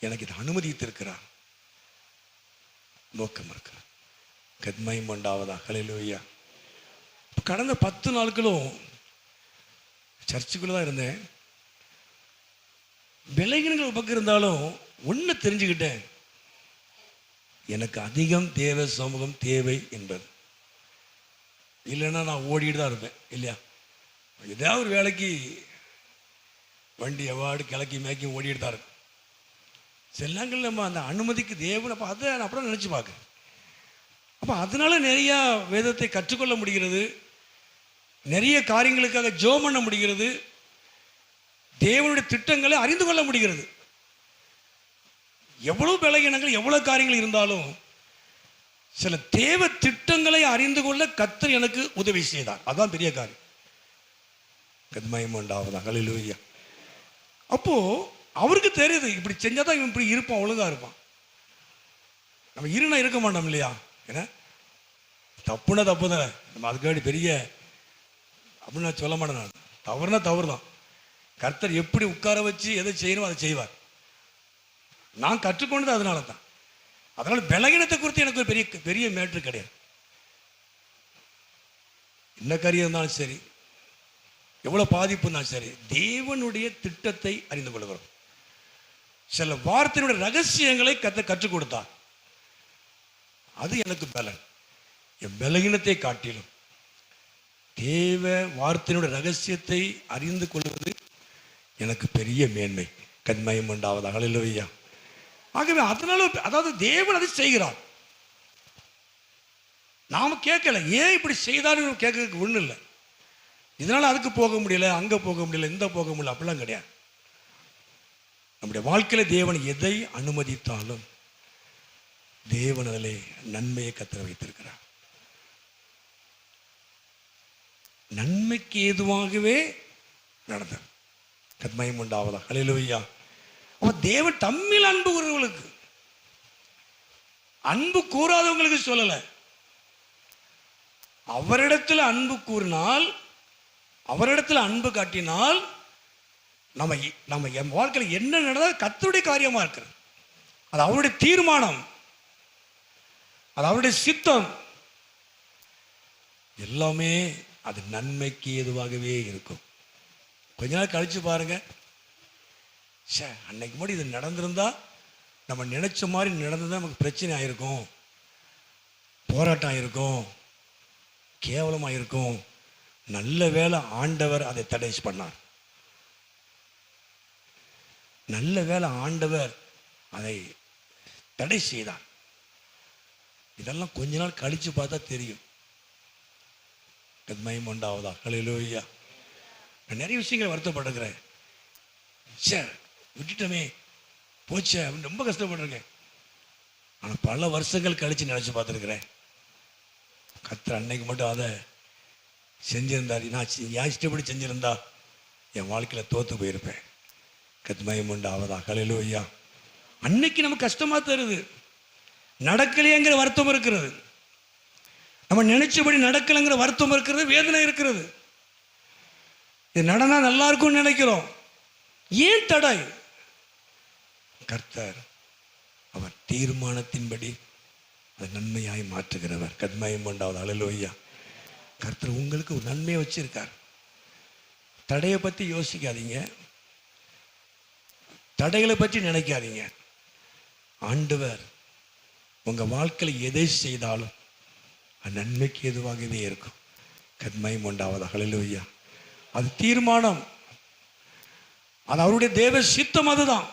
எனக்கு இதை அனுமதித்திருக்கிறார், நோக்கம் இருக்கிறார். கத்மயம் உண்டாவதா. ஹல்லேலூயா. கடந்த 10 நாட்களும் சர்ச்சுக்குள்ள தான் இருந்தேன். விலகினங்கள் பக்கம் இருந்தாலும் ஒன்று தெரிஞ்சுக்கிட்டேன், எனக்கு அதிகம் தேவை, சமூகம் தேவை என்பது. இல்லைன்னா நான் ஓடிட்டு தான் இருப்பேன் இல்லையா. ஏதாவது ஒரு வேலைக்கு வண்டி எவ்வாடு கிளக்கி மேக்கி ஓடிட்டு தான் இருக்கும். சில நேரங்கள் நம்ம அந்த அனுமதிக்கு தேவன், அப்போ அதை நான் அப்படியே நினச்சி பார்க்குறேன். அப்போ அதனால நிறையா வேதத்தை கற்றுக்கொள்ள முடிகிறது, நிறைய காரியங்களுக்காக ஜெபம் பண்ண முடிகிறது, தேவனுடைய திட்டங்களை அறிந்து கொள்ள முடிகிறது. எவ்வளவு பலகீனங்கள், எவ்வளவு காரியங்கள் இருந்தாலும் சில தேவ திட்டங்களை அறிந்து கொள்ள கர்த்தர் எனக்கு உதவி செய்தார். அதான் பெரிய காரியம். கத்மயம் உண்டாவதாக. ஹல்லேலூயா. அப்போ அவருக்கு தெரியுது, இப்படி செஞ்சாதான் இவன் இப்படி இருப்பான், ஒழுங்கா இருப்பான். நம்ம இருனா இருக்க மாட்டோம் இல்லையா. ஏன்னா தப்புனா தப்பு தானே, நம்ம அதுக்காடி பெரிய அப்படின்னு நான் சொல்ல மாட்டேன். நான் தவறுனா தவறு தான். கர்த்தர் எப்படி உட்கார வச்சு எதை செய்யணும் அதை செய்வார். நான் கற்றுக்கொண்டது அதனால தான். அதனால பலகீனத்தை குறித்து எனக்கு ஒரு பெரிய பெரிய மேட்ரு கிடையாது. என்ன காரியம் இருந்தாலும் சரி, எவ்வளவு பாதிப்புனாலும் சரி, தேவனுடைய திட்டத்தை அறிந்து கொள்கிறோம். சில வார்த்தையினுடைய ரகசியங்களை கற்றுக் கொடுத்தார். அது எனக்கு பலன். என் பலகீனத்தை காட்டிலும் தேவ வார்த்தையினுடைய ரகசியத்தை அறிந்து கொள்வது எனக்கு பெரிய மேன்மை. கத்மயம் உண்டாவதாக. ஹல்லேலூயா. ஆகவே அதனால, அதாவது தேவன் அதை செய்கிறார், நாம கேட்கல. ஏன் இப்படி செய்தாலும் கேட்கறதுக்கு ஒன்றும் இல்லை. இதனால அதுக்கு போக முடியல, அங்க போக முடியல, இந்த போக முடியல, அப்படிலாம் கிடையாது. நம்முடைய வாழ்க்கையில தேவன் எதை அனுமதித்தாலும் தேவன் அதிலே நன்மையை கத்தர வைத்திருக்கிறார். நன்மைக்கு ஏதுவாகவே நடந்தார். கத்மயம் உண்டாவதா. ஹல்லேலூயா. அப்ப தேவன் தம்மில் அன்பு கூறுவர்களுக்கு, அன்பு கூறாதவங்களுக்கு சொல்லல, அவரிடத்தில் அன்பு கூறினால், அவரிடத்தில் அன்பு காட்டினால் நம்ம என் வாழ்க்கையில் என்ன நடந்தால் கர்த்தருடைய காரியமா இருக்கிறது. அது அவருடைய தீர்மானம், அது அவருடைய சித்தம், எல்லாமே அது நன்மைக்கு ஏதுவாகவே இருக்கும். கொஞ்ச நாள் கழிச்சு பாருங்க, அன்னைக்கு முன்னாடி இது நடந்திருந்தா, நம்ம நினைச்ச மாதிரி நடந்திருந்தா நமக்கு பிரச்சனை ஆயிருக்கும், போராட்டம் ஆயிருக்கும், கேவலமாக இருக்கும். நல்ல வேளை ஆண்டவர் அதை தடை பண்ணார். நல்ல வேளை ஆண்டவர் அதை தடை செய்தார். இதெல்லாம் கொஞ்ச நாள் கழிச்சு பார்த்தா தெரியும். மகிமை உண்டாவதா? ஹல்லேலூயா. நான் நிறைய விஷயங்களை வருத்தப்படுகிறேன். சார் விட்டுட்டோமே, போச்சே அப்படின்னு ரொம்ப கஷ்டப்பட்டிருக்கேன். ஆனால் பல வருஷங்கள் கழித்து நினச்சி பார்த்துருக்குறேன். கர்த்தர் அன்னைக்கு மட்டும் அதை செஞ்சிருந்தார். நான் என் இஷ்டப்படி செஞ்சிருந்தா என் வாழ்க்கையில் தோற்று போயிருப்பேன். மகிமை உண்டாவதா? ஹல்லேலூயா. அன்னைக்கு நமக்கு கஷ்டமாக தருது, நடக்கலையேங்கிற வருத்தம் இருக்கிறது, நம்ம நினைச்சபடி நடக்கலைங்கிற வருத்தம் இருக்கிறது, வேதனை இருக்கிறது. இது நடனா நல்லா இருக்கும்னு நினைக்கிறோம். ஏன் தடை? கர்த்தர் அவர் தீர்மானத்தின்படி அதை நன்மையாய் மாற்றுகிறவர். கத்மயம் உண்டாவது. ஹல்லேலூயா. கர்த்தர் உங்களுக்கு ஒரு நன்மையை வச்சிருக்கார். தடையை பற்றி யோசிக்காதீங்க, தடைகளை பற்றி நினைக்காதீங்க. ஆண்டவர் உங்க வாழ்க்கையில் எதை செய்தாலும் அது நன்மைக்கு எதுவாகவே இருக்கும். கத்மயம் உண்டாவது. ஹல்லேலூயா. அது தீர்மானம், அது அவருடைய தேவ சித்தம். அதுதான்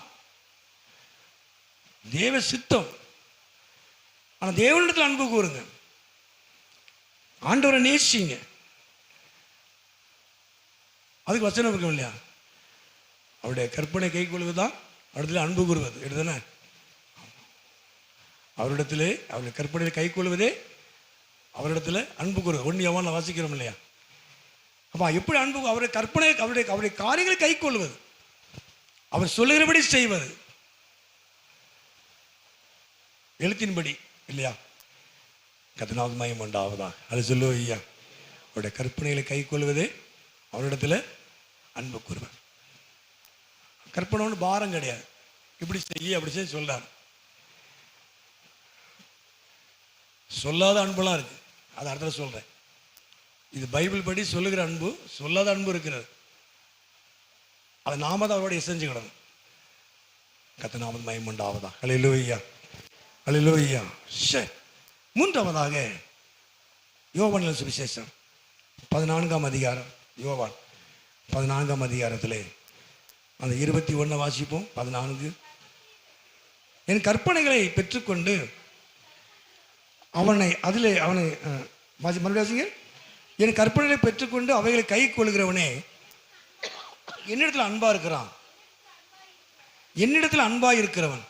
தேவ சித்தம். ஆனால் தேவனிடத்தில் அன்பு கூறுங்க, ஆண்டவரை நேசிங்க. அதுக்கு வசனம் இருக்கும் இல்லையா? அவருடைய கற்பனை கை கொள்வதுதான் அவரிடத்தில் அன்பு கூறுவது. எடுத்தானே? அவரிடத்திலே அவருடைய கற்பனையை கை கொள்வதே அவரிடத்தில் அன்பு கூறுவது. 1 யோவான்ல வாசிக்கிறோம் இல்லையா? அப்போ எப்படி அன்பு? அவருடைய கற்பனை, அவருடைய காரியங்களை கை கொள்வது, அவர் சொல்லுகிறபடி செய்வது, எழுத்தின்படி இல்லையா? கர்த்தருக்கு மகிமை உண்டாவதாக. அது சொல்லுவையா. அவருடைய கற்பனைகளை கை கொள்வதே அவரிடத்தில் அன்பு கூறுவது. கற்பனை ஒன்று பாரம் கிடையாது. இப்படி செய்ய அப்படி செய்ய சொல்றார். சொல்லாத அன்பெல்லாம் இருக்கு, அது அர்த்தம் சொல்றேன். இது பைபிள் படி சொல்லுகிற அன்பு, சொல்லாத அன்பு இருக்கிறது. அதை நாம தான் அவரோட செஞ்சுக்கிடணும். கர்த்தருக்கு நாம மகிமை உண்டாவதாக. ஹல்லேலூயா. ஹல்லேலூயா. சரி, மூன்றாவதாக யோவான் சுவிசேஷம் 14ஆம் அதிகாரம். யோவான் 14ஆம் அதிகாரத்திலே அந்த 21 வாசிப்போம். 14. என் கற்பனைகளை பெற்றுக்கொண்டு அவனை மறுபடியும் என் கற்பனைகளை பெற்றுக்கொண்டு அவைகளை கை கொள்கிறவனே என்னிடத்தில் அன்பா இருக்கிறான். என்னிடத்தில் அன்பா இருக்கிறவன்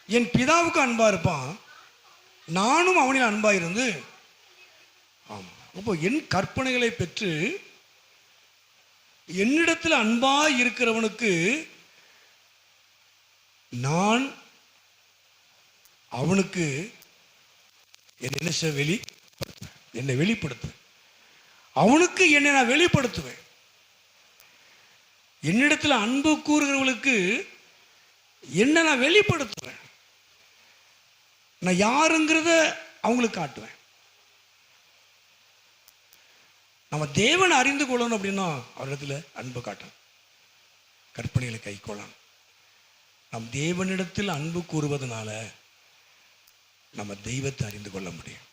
என் பிதாவுக்கு அன்பா இருப்பான், நானும் அவனில் அன்பா இருந்து. ஆமா, அப்போ என் கற்பனைகளை பெற்று என்னிடத்தில் அன்பா இருக்கிறவனுக்கு நான் அவனுக்கு என்னை வெளிப்படுத்துவேன். அவனுக்கு என்னை நான் வெளிப்படுத்துவேன். என்னிடத்தில் அன்பு கூறுகிறவர்களுக்கு என்ன நான் வெளிப்படுத்துவேன். நான் யாருங்கிறத அவங்களுக்கு காட்டுவேன். நம்ம தேவனை அறிந்து கொள்ளணும் அப்படின்னா அவரிடத்துல அன்பு காட்டணும், கற்பனைகளை கை கொள்ளணும். நம் தேவனிடத்தில் அன்பு கூறுவதனால நம்ம தெய்வத்தை அறிந்து கொள்ள முடியும்.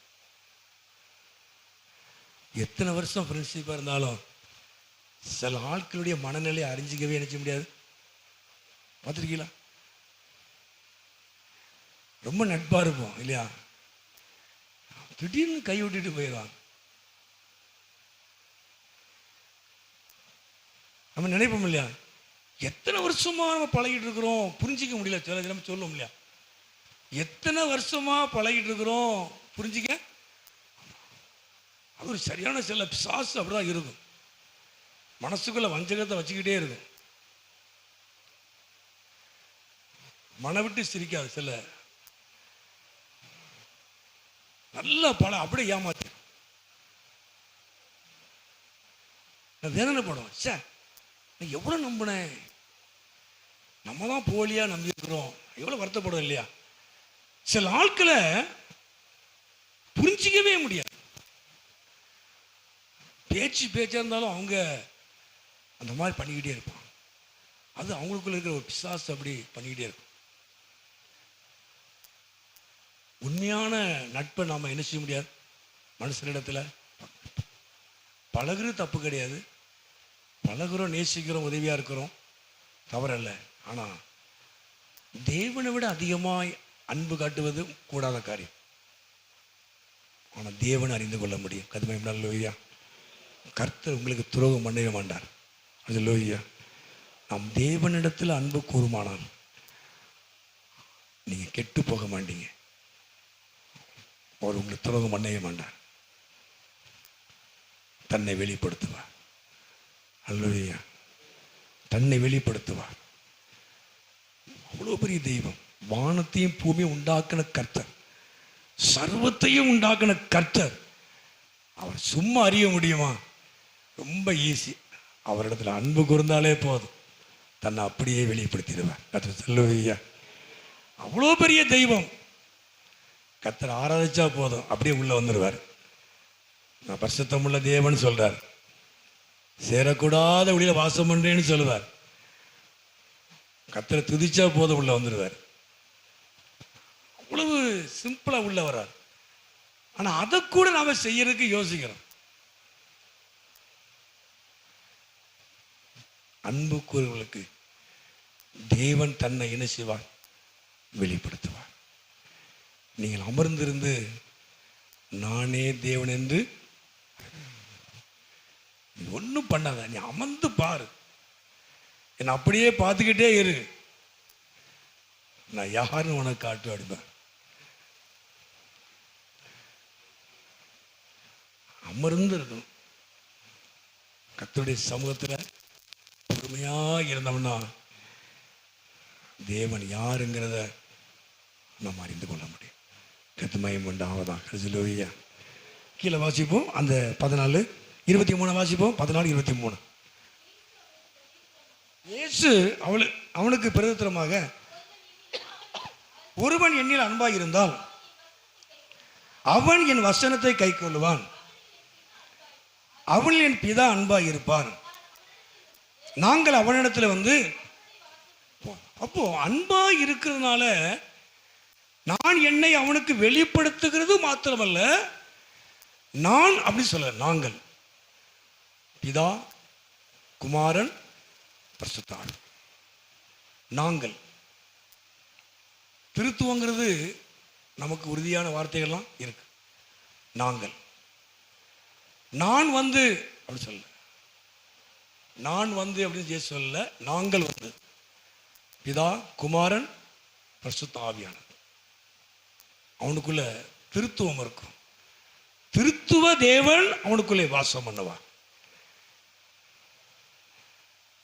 எத்தனை வருஷம் ஃப்ரெண்ட்ஷிப்பாக இருந்தாலும் சில ஆட்களுடைய மனநிலையை அறிஞ்சிக்கவே நினைச்ச முடியாது. பார்த்துருக்கீங்களா? ரொம்ப நட்பாக இருப்போம் இல்லையா, திடீர்னு கை விட்டுட்டு போயிடுவாங்க. நம்ம நினைப்போம் இல்லையா, எத்தனை வருஷமா நம்ம பழகிட்டு இருக்கிறோம், புரிஞ்சிக்க முடியல. சில நம்ம சொல்லுவோம் இல்லையா, எத்தனை வருஷமா பழகிட்டு இருக்கிறோம், புரிஞ்சிக்க. அது ஒரு சரியான சில பிசாசு அப்படிதான் இருக்கும். மனசுக்குள்ள வஞ்சகத்தை வச்சுக்கிட்டே இருக்கும். மன விட்டு சிரிக்காது. சில நல்ல பழம் அப்படியே ஏமாத்து வேதனை படும். சே, எவ்வளவு நம்பினேன், நம்ம தான் போலியா நம்பி இருக்கிறோம், எவ்வளவு வருத்தப்படும் இல்லையா. சில ஆட்களை புரிஞ்சிக்கவே முடியாது. பேச்சா இருந்தாலும் அவங்க அந்த மாதிரி பண்ணிக்கிட்டே இருப்பாங்க. அது அவங்களுக்குள்ள இருக்கிற ஒரு பிசாசு அப்படி பண்ணிக்கிட்டே இருக்கும். உண்மையான நட்பை நாம என்ன செய்ய முடியாது மனுஷனிடத்துல பழகுறது தப்பு கிடையாது, பழகுறோம், நேசிக்கிறோம், உதவியாக இருக்கிறோம், தவறல்ல. ஆனால் தேவனை விட அதிகமாய் அன்பு காட்டுவது கூடாத காரியம். ஆனால் தேவனை அறிந்து கொள்ள முடியும். கதுமை லோய்யா. கர்த்தர் உங்களுக்கு துரோகம் பண்ணவே மாட்டார். அது லோய்யா. நாம் தேவனிடத்தில் அன்பு கூறுமானால் நீங்கள் கெட்டு போக மாட்டீங்க. அவர் உங்களுக்கு துரோகம் பண்ணவே மாட்டார். தன்னை வெளிப்படுத்துவார். அல்லேலூயா. தன்னை வெளிப்படுத்துவார். அவ்வளோ பெரிய தெய்வம். வானத்தையும் பூமியும் உண்டாக்கின கர்த்தர், சர்வத்தையும் உண்டாக்கின கர்த்தர். அவர் சும்மா அறிய முடியுமா? ரொம்ப ஈஸி. அவரிடத்துல அன்பு கூர்ந்தாலே போதும், தன்னை அப்படியே வெளிப்படுத்திடுவார். கர்த்தர் அல்லேலூயா. அவ்வளோ பெரிய தெய்வம். கர்த்தர் ஆராதிச்சா போதும், அப்படியே உள்ள வந்துடுவார். நான் பரிசுத்தமுள்ள தேவன் சொல்றார். சேரக்கூடாத ஒளியில வாசம் பண்றேன்னு சொல்லுவார். கர்த்தரை துதிச்சா போதும், உள்ள வந்துடுவார். அவ்வளவு சிம்பிளா உள்ள வர்றார். ஆனா அதை கூட நாம செய்யறதுக்கு யோசிக்கிறோம். அன்பு கூறுவர்களுக்கு தேவன் தன்னை என்ன செய்வார்? வெளிப்படுத்துவார். நீங்கள் அமர்ந்திருந்து நானே தேவன் என்று ஒன்றும் பண்ணாத, நீ அமர்ந்து பாரு, என்னை அப்படியே பார்த்துக்கிட்டே இரு, நான் யாருன்னு உனக்கு காட்டு அடிப்பேன். அமர்ந்து இருக்கணும். கர்த்தருடைய சமூகத்தில் பொறுமையா இருந்தோம்னா தேவன் யாருங்கிறத நம்ம அறிந்து கொள்ள முடியும். கர்த்தமயம் உண்டாவதாக. ஹல்லேலூயா. கீழே வாசிப்போம். அந்த 14:23 வாசிப்போம். 14:23. இயேசு அவனுக்கு பிரதித்திரமாக, ஒருவன் என்னில் அன்பாய் இருந்தால் அவன் என் வசனத்தை கைக்கொள்ளுவான், அவன் என் பிதா அன்பாய் இருப்பான், நாங்கள் அவனிடத்தில் வந்து. அப்போ அன்பாய் இருக்கிறதுனால நான் என்னை அவனுக்கு வெளிப்படுத்துகிறது மாத்திரமல்ல, நான் அப்படி சொல்ல, நாங்கள் பிதா, குமாரன், பரிசுத்த ஆவி. நாங்கள் திருத்துவங்கிறது நமக்கு உறுதியான வார்த்தைகள்லாம் இருக்கு. நாங்கள், நான் வந்து அப்படி சொல்ல, நான் வந்து அப்படின்னு சொல்ல, நாங்கள் வந்து பிதா, குமாரன், பரிசுத்த ஆவியானவர். அவனுக்குள்ள திருத்துவம் இருக்கும். திருத்துவ தேவன் அவனுக்குள்ளே வாசம் பண்ணுவார்.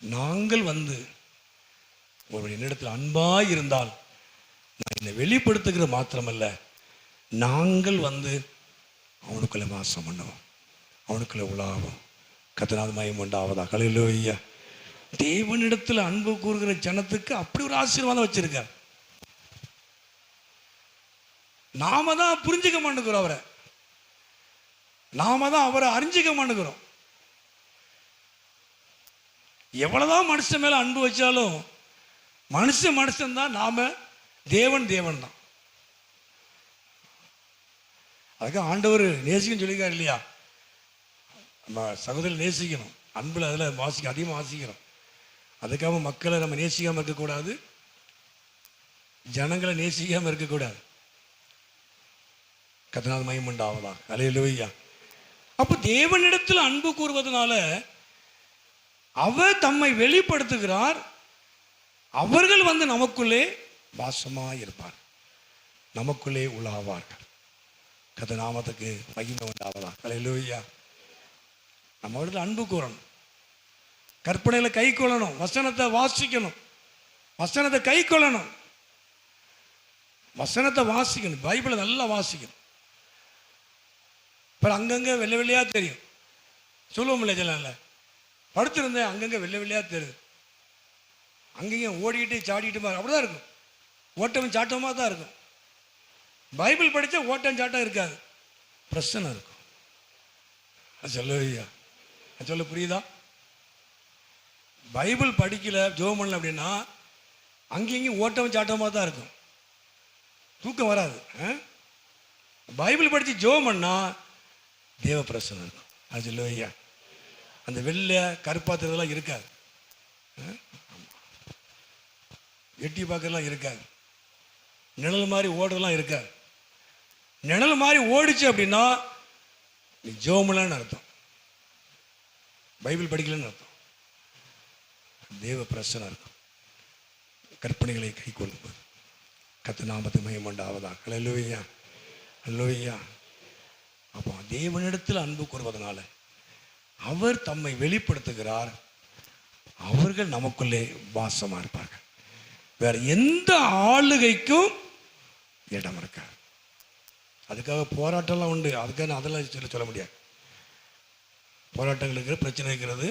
நாங்கள் வந்து ஒரு என்னிடத்தில் அன்பாய் இருந்தால் நான் என்னை வெளிப்படுத்துகிற மாத்திரமல்ல, நாங்கள் வந்து அவனுக்குள்ளே வாசம் பண்ணுவோம், அவனுக்குள்ளே உலாவோம். கர்த்தருக்கு மகிமை உண்டாவதாக. ஹல்லேலூயா. தேவனிடத்தில் அன்பு கூறுகிற ஜனத்துக்கு அப்படி ஒரு ஆசீர்வாதம் வச்சிருக்கார். நாம தான் புரிஞ்சுக்க மாட்டேங்கிறோம் அவரை, நாம தான் அவரை அறிஞ்சிக்க மாட்டேங்கிறோம். எவ்வளவுதான் மனுஷன் மேல அன்பு வச்சாலும் மனுஷன் தான், நாம தேவன் தான். அதுக்கு ஆண்டவர் நேசிக்கணும் சொல்லியிருக்காரு இல்லையா? நம்ம சகோதரர் நேசிக்கணும், அன்புல அதில் அதிகமாக வாசிக்கிறோம். அதுக்காக மக்களை நம்ம நேசிக்காமல் இருக்கக்கூடாது, ஜனங்களை நேசிக்காமல் இருக்கக்கூடாது. கர்த்தருக்கு மகிமை உண்டாவதாக. ஹல்லேலூயா. அப்போ தேவனிடத்தில் அன்பு கூறுவதனால அவர் தம்மை வெளிப்படுத்துகிறார். அவர்கள் வந்து நமக்குள்ளே வாசமாய் இருப்பார், நமக்குள்ளே உலாவார்கள். கர்த்தர் நாமத்துக்கு மகிமை உண்டாவதாக. ஹல்லேலூயா. நம்ம இடத்துல அன்பு கூறணும், கற்பனையில கை கொள்ளணும், வசனத்தை வாசிக்கணும், வசனத்தை கை கொள்ளணும், வசனத்தை வாசிக்கணும், பைபிளை நல்லா வாசிக்கணும். அப்புறம் அங்கங்கே வெள்ளை வெள்ளையா தெரியும், சொல்லுவோம் இல்லை சொல்லல, படுத்திருந்தேன் அங்கங்கே வெள்ளை வெள்ளையா தெரியுது, அங்கேயும் ஓடிக்கிட்டு சாடிக்கிட்டு அப்படிதான் இருக்கும், ஓட்டம் சாட்டமாக தான் இருக்கும். பைபிள் படித்தா ஓட்டம் சாட்டம் இருக்காது, பிரச்சனை இருக்கும். சொல்லுவையா, சொல்ல புரியுதா? பைபிள் படிக்கல ஜெபம் பண்ணல அப்படின்னா அங்கேயும் ஓட்டம் சாட்டமாக தான் இருக்கும், தூக்கம் வராது. பைபிள் படித்து ஜெபம் பண்ணா தேவ பிரசனம் இருக்கும். அது சொல்லுவையா, அந்த வெள்ளை கருப்பாத்துறதெல்லாம் இருக்காது, எட்டி பார்க்கறதுலாம் இருக்காது, நிழல் மாதிரி ஓடுறதுலாம் இருக்காது. நிழல் மாதிரி ஓடிச்சு அப்படின்னா நீ ஜோமலன்னு அர்த்தம், பைபிள் படிக்கலன்னு அர்த்தம். தேவ பிரசனம் இருக்கும். கற்பனைகளை கை கொள்ளும்போது கர்த்தர் நாமத்து மகிமை உண்டாவதாக. அல்லேலூயா, அல்லேலூயா. அப்போ தேவனிடத்தில் அன்பு கூறுவதனால அவர் தம்மை வெளிப்படுத்துகிறார். அவர்கள் நமக்குள்ளே வாசமா இருப்பார்கள். வேற எந்த ஆளுகைக்கும் இடம் இருக்காது. அதுக்காக போராட்டம்லாம் உண்டு, அதுக்காக அதெல்லாம் சொல்ல முடியாது. போராட்டங்கள் இருக்கிற பிரச்சனை இருக்கிறது.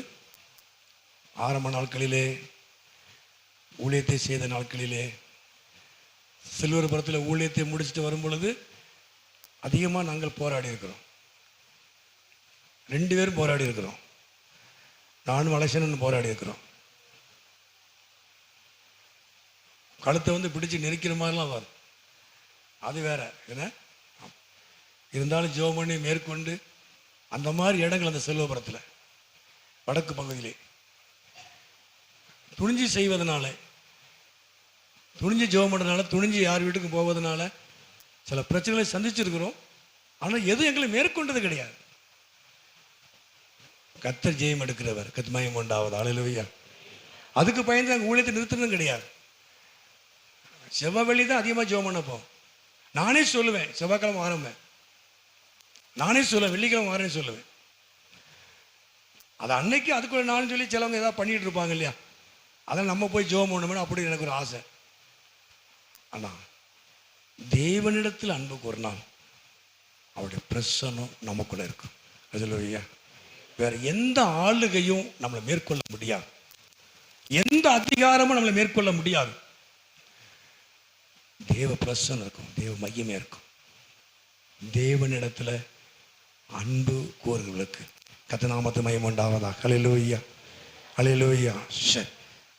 ஆரம்ப நாட்களிலே, ஊழியத்தை செய்த நாட்களிலே, செல்வரபுரத்தில் ஊழியத்தை முடிச்சுட்டு வரும் பொழுது அதிகமாக நாங்கள் போராடி இருக்கிறோம். 2 பேரும் போராடி இருக்கிறோம். நானும் அலெக்சனும் போராடி இருக்கிறோம். கழுத்தை பிடிச்சி நெரிக்கிற மாதிரிலாம் வரும், அது வேற என்ன. இருந்தாலும் ஜெபம் பண்ணி மேற்கொண்டு அந்த மாதிரி இடங்கள் அந்த செல்வபுரத்தில் வடக்கு பகுதியிலே துணிஞ்சு செய்வதனால, துணிஞ்சு ஜெபம் பண்ணுறதுனால, துணிஞ்சு யார் வீட்டுக்கும் போவதனால சில பிரச்சனைகளை சந்திச்சிருக்கிறோம். ஆனால் எதுவும் எங்களை மேற்கொண்டது கிடையாது. கர்த்தர் ஜெயம் எடுக்கிறவர், கர்த்தர் மகிமை உண்டாவது. அல்லேலூயா. அதுக்கு பயந்து அங்கே ஊழியத்தை நிறுத்தணும் கிடையாது. செவ்வாய் வெள்ளி தான் அதிகமாக ஜெபம் பண்ணப்போ நானே சொல்லுவேன், செவ்வாய்க்கிழமை ஆரம்பேன், நானே சொல்லுவேன், வெள்ளிக்கிழமை ஆரம்பி சொல்லுவேன். அது அன்னைக்கு அதுக்குள்ள நானும் சொல்லி சிலவங்க ஏதாவது பண்ணிட்டு இருப்பாங்க இல்லையா, அதெல்லாம் நம்ம போய் ஜெபம் பண்ணணும் அப்படி எனக்கு ஒரு ஆசை. ஆனால் தேவனிடத்தில் அன்பு கூறினால் அவருடைய பிரசன்னம் நமக்குள்ள இருக்கும். அல்லேலூயா. வேற எந்த ஆளுகையும் நம்மளை மேற்கொள்ள முடியாது, எந்த அதிகாரமும் நம்மளை மேற்கொள்ள முடியாது. தேவ பிரசன்னம் இருக்கும், தேவ மையமே இருக்கும். தேவனிடத்துல அன்பு கூறுகளுக்கு கர்த்தர் நாமத்து மகிமை உண்டாவதாக. அல்லேலூயா, அல்லேலூயா.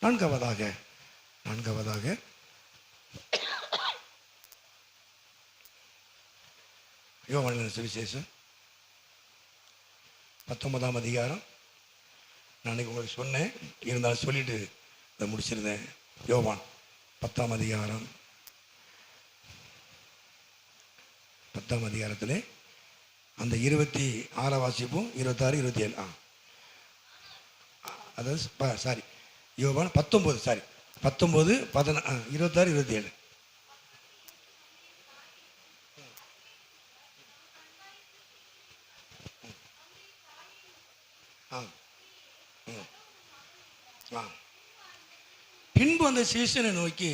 நான்காவதாக யோவான் சுவிசேஷம் 19ஆம் அதிகாரம். நான் அன்னைக்கு உங்களுக்கு சொன்னேன், இருந்தாலும் சொல்லிட்டு இதை முடிச்சிருந்தேன். யோவான் 10ஆம் அதிகாரம், 10ஆம் அதிகாரத்தில் அந்த 26 வாசிப்பும் 26, 27. அதாவது சாரி, யோவான் 19, சாரி 19, 26, 27. பின்பு அந்த சீசனை நோக்கி,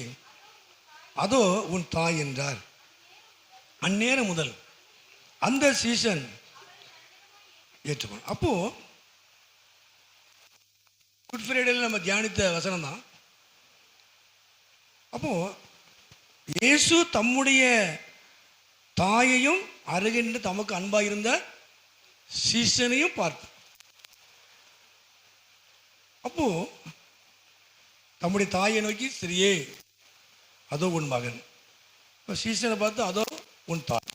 அதோ உன் தாய் என்றார். அந்நேரம் முதல் அந்த சீசன் ஏற்றுக்கொண்டான். அப்போ குட் ஃப்ரைடேல நம்ம தியானித்த வசனம் தான். அப்போ இயேசு தம்முடைய தாயையும் அருகே நின்று தமக்கு அன்பாயிருந்த சீசனையும் பார்த்து, அப்போ தம்முடைய தாயை நோக்கி, ஸ்திரியே அதோ உன் மகன். சீசனை பார்த்து, அதோ உன் தாய்.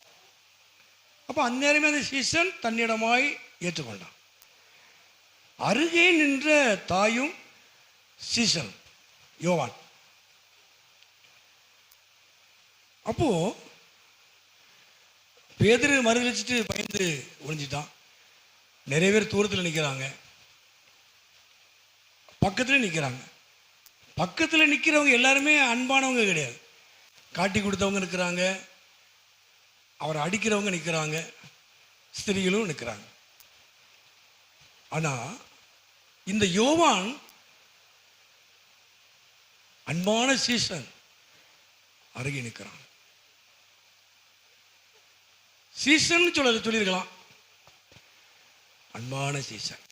அப்போ அந்நேரமே அந்த சீசன் தன்னிடமாய் ஏற்றுக்கொண்டான். அருகே நின்ற தாயும் சீசன் யோவான். அப்போ பேதுரு மறுதலிச்சுட்டு பயந்து ஒளிஞ்சிட்டான். நிறைய பேர் தூரத்தில் நிற்கிறாங்க, பக்கத்தில் நிற்கிறாங்க. பக்கத்தில் நிற்கிறவங்க எல்லாருமே அன்பானவங்க கிடையாது. காட்டி கொடுத்தவங்க நிற்கிறாங்க, அவரை அடிக்கிறவங்க நிற்கிறாங்க, ஸ்திரீகளும் நிற்கிறாங்க. ஆனால் இந்த யோவான் அன்பான சீசன் அருகே நிற்கிறான். சீசன் சொல்லியிருக்கலாம், அன்பான சீசன்.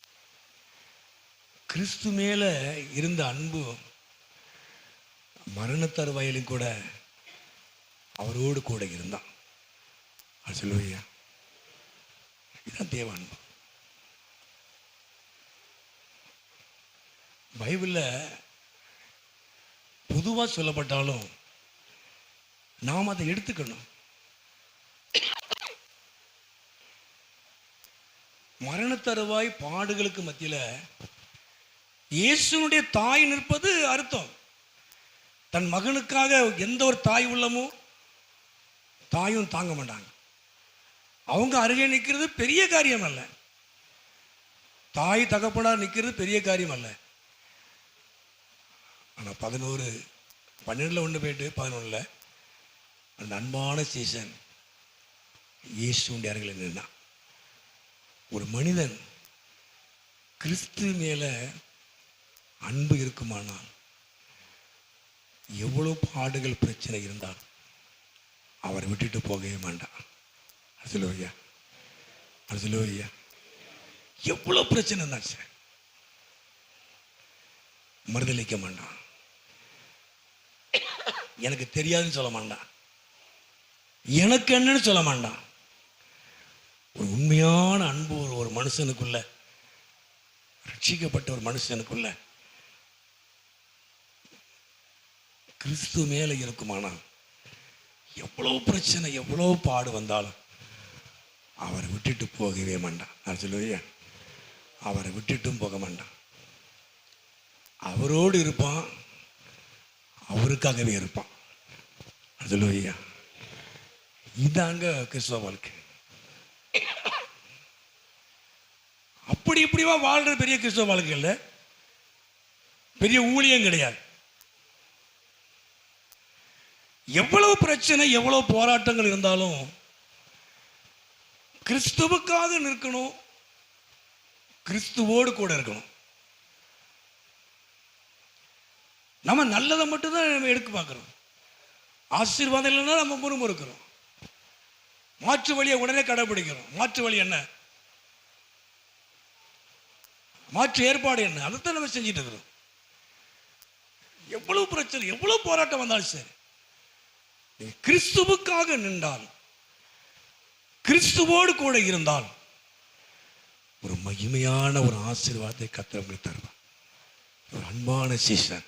கிறிஸ்து மேல இருந்த அன்பு மரணத்தருவாயிலும் கூட அவரோடு கூட இருந்தான். அது சொல்லுவையா, இதுதான் தேவ அன்பு. பைபிளில் பொதுவாக சொல்லப்பட்டாலும் நாம் அதை எடுத்துக்கணும். மரணத்தருவாய் பாடுகளுக்கு மத்தியில் இயேசுனுடைய தாய் நிற்பது அர்த்தம். தன் மகனுக்காக எந்த ஒரு தாய் உள்ளமோ தாயும் தாங்க மாட்டாங்க. அவங்க அருகே நிற்கிறது பெரிய காரியம் அல்ல. தாய் தகப்பனார் நிற்கிறது பெரிய காரியம் அல்ல. ஆனால் 12 ஒன்று போயிட்டு 11 அந்த அன்பான சீசன் இயேசுடைய அருகில் நின்றான். ஒரு மனிதன் கிறிஸ்து மேலே அன்பு இருக்குமானால் எவ்வளோ பாடுகள் பிரச்சனை இருந்தால் அவரை விட்டுட்டு போகவே மாட்டான். அர்ஜுலோய்யா அர்ஜுலோய்யா எவ்வளோ பிரச்சனை இருந்தான் சார், மறுதளிக்க மாட்டான். எனக்கு தெரியாதுன்னு சொல்ல மாட்டான், எனக்கு என்னன்னு சொல்ல மாட்டான். ஒரு உண்மையான அன்பு ஒரு மனுஷனுக்குள்ள, ரட்சிக்கப்பட்ட ஒரு மனுஷனுக்குள்ள கிறிஸ்து மேல இருக்குமானால் எவ்வளவு பிரச்சனை எவ்வளவு பாடு வந்தாலும் அவரை விட்டுட்டு போகவே மாட்டான். நான் சொல்லுவேன், அவரை விட்டுட்டும் போக மாட்டான். அவரோடு இருப்பான், அவருக்காகவே இருப்பான். சொல்லுவையா, இதாங்க கிறிஸ்துவ வாழ்க்கை. அப்படி இப்படிவா வாழ்றது பெரிய கிறிஸ்துவ வாழ்க்கை இல்லை, பெரிய ஊழியம் கிடையாது. எவ்வளவு பிரச்சனை எவ்வளவு போராட்டங்கள் இருந்தாலும் கிறிஸ்துவுக்காக நிற்கணும், கிறிஸ்துவோடு கூட இருக்கணும். நம்ம நல்லதை மட்டும்தான் நம்ம எடுக்க பார்க்கிறோம். ஆசீர்வாதம் இல்லைன்னா நம்ம முறுமுறுக்கிறோம். மாற்று வழியை உடனே கடைபிடிக்கிறோம். மாற்று வழி என்ன, மாற்று ஏற்பாடு என்ன, அதைத்தான் நம்ம செஞ்சுட்டு இருக்கிறோம். எவ்வளவு பிரச்சனை எவ்வளவு போராட்டம் வந்தாலும் சரி, கிறிஸ்துவுக்காக நின்றால், கிறிஸ்துவோடு கூட இருந்தால் ஒரு மகிமையான ஒரு ஆசீர்வாதத்தை கர்த்தர் தருவார். ஒரு அன்பான சீசன்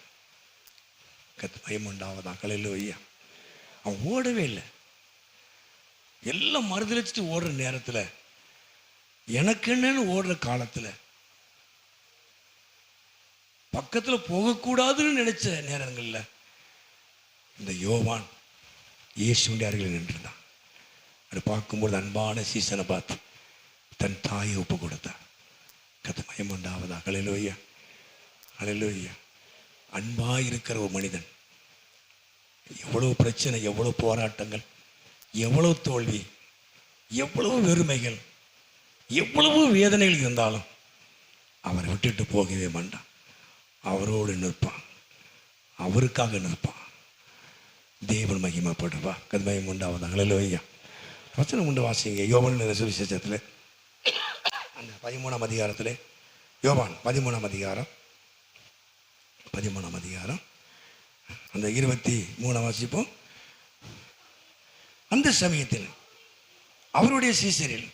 கர்த்தர் பயமுண்டாவதாக. அல்லேலூயா. அவன் ஓடவே இல்லை. எல்லாம் மறுதளிச்சுட்டு ஓடுற நேரத்தில், எனக்கு என்னன்னு ஓடுற காலத்தில், பக்கத்தில் போகக்கூடாதுன்னு நினைச்ச நேரங்களில் இந்த யோவான் இயேசுவின் அருகில் நின்றுதான். அது பார்க்கும்போது அன்பான சீசனை பார்த்து தன் தாயை ஒப்பு கொடுத்தார். கர்த்தர் மகிமையுண்டாவதாக. அல்லேலூயா அல்லேலூயா. அன்பாக இருக்கிற ஒரு மனிதன் எவ்வளவு பிரச்சனை எவ்வளவு போராட்டங்கள் எவ்வளவு தோல்வி எவ்வளவு வெறுமைகள் எவ்வளவு வேதனைகள் இருந்தாலும் அவரை விட்டுட்டு போகவே மாட்டான். அவரோடு நிற்பான், அவருக்காக நிற்பான். தேவன் மகிமைப்படுவா. கர்த்தர் மகிமையுண்டாவதாக. அல்லேலூயா. வசனம் உண்டு, வாசிங்க. யோவான் சுவிசேஷத்தில் அந்த 13ஆம் அதிகாரத்தில், யோவான் 13ஆம் அதிகாரம் அந்த 23 வாசிப்போம். அந்த சமயத்தில் அவருடைய சீசரில்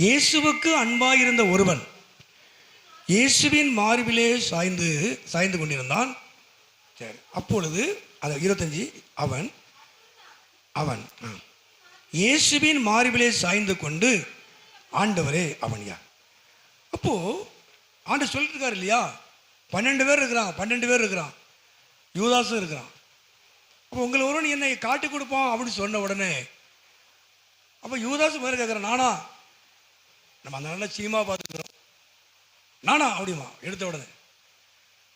இயேசுவுக்கு அன்பாயிருந்த ஒருவன் இயேசுவின் மார்பிலே சாய்ந்து கொண்டிருந்தான். சரி, அப்பொழுது அது 25, அவன் இயேசுவின் மார்பிலே சாய்ந்து கொண்டு, ஆண்டவரே அவன் யார்? அப்போ ஆண்டவர் சொல்லிட்டு இருக்காரு இல்லையா, 12 பேர் இருக்கிறான், யூதாசும் இருக்கிறான். அப்போ உங்களை ஒருவன் என்னை காட்டி கொடுப்பான் அப்படின்னு சொன்ன உடனே அப்போ யூதாசு பேர் கேட்குறான், நானா? நம்ம அந்த நல்ல சீமா பார்த்துக்கிறோம், நானா அப்படிமா. எடுத்த உடனே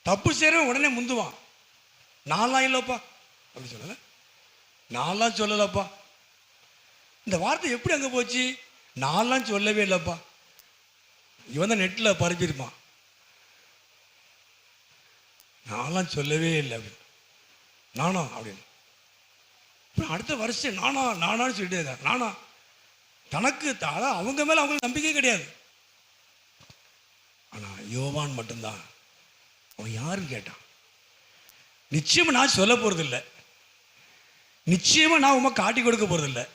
தப்பு செய்கிறவன் உடனே முந்துவான். நான்லாம் இல்லைப்பா அப்படி சொல்லலை, நான்லாம் சொல்லலப்பா. இந்த வார்த்தை எப்படி அங்கே போச்சு? நான்லாம் சொல்லவே இல்லைப்பா. இவன் தான் நெட்டில் பறிச்சிருப்பான், நான்லாம் சொல்லவே இல்லை அப்படின்னு, நானா அப்படின்னு. அடுத்த வருஷம் நானான்னு சொல்லிட்டே இருக்காங்க. நானா தனக்கு அதான் அவங்க மேலே அவங்களுக்கு நம்பிக்கை கிடையாது. ஆனால் யோவான் மட்டும்தான், அவன் யாருன்னு கேட்டான். நிச்சயமாக நான் சொல்ல போகிறதில்லை, நிச்சயமாக நான் உமா காட்டி கொடுக்க போகிறதில்லை.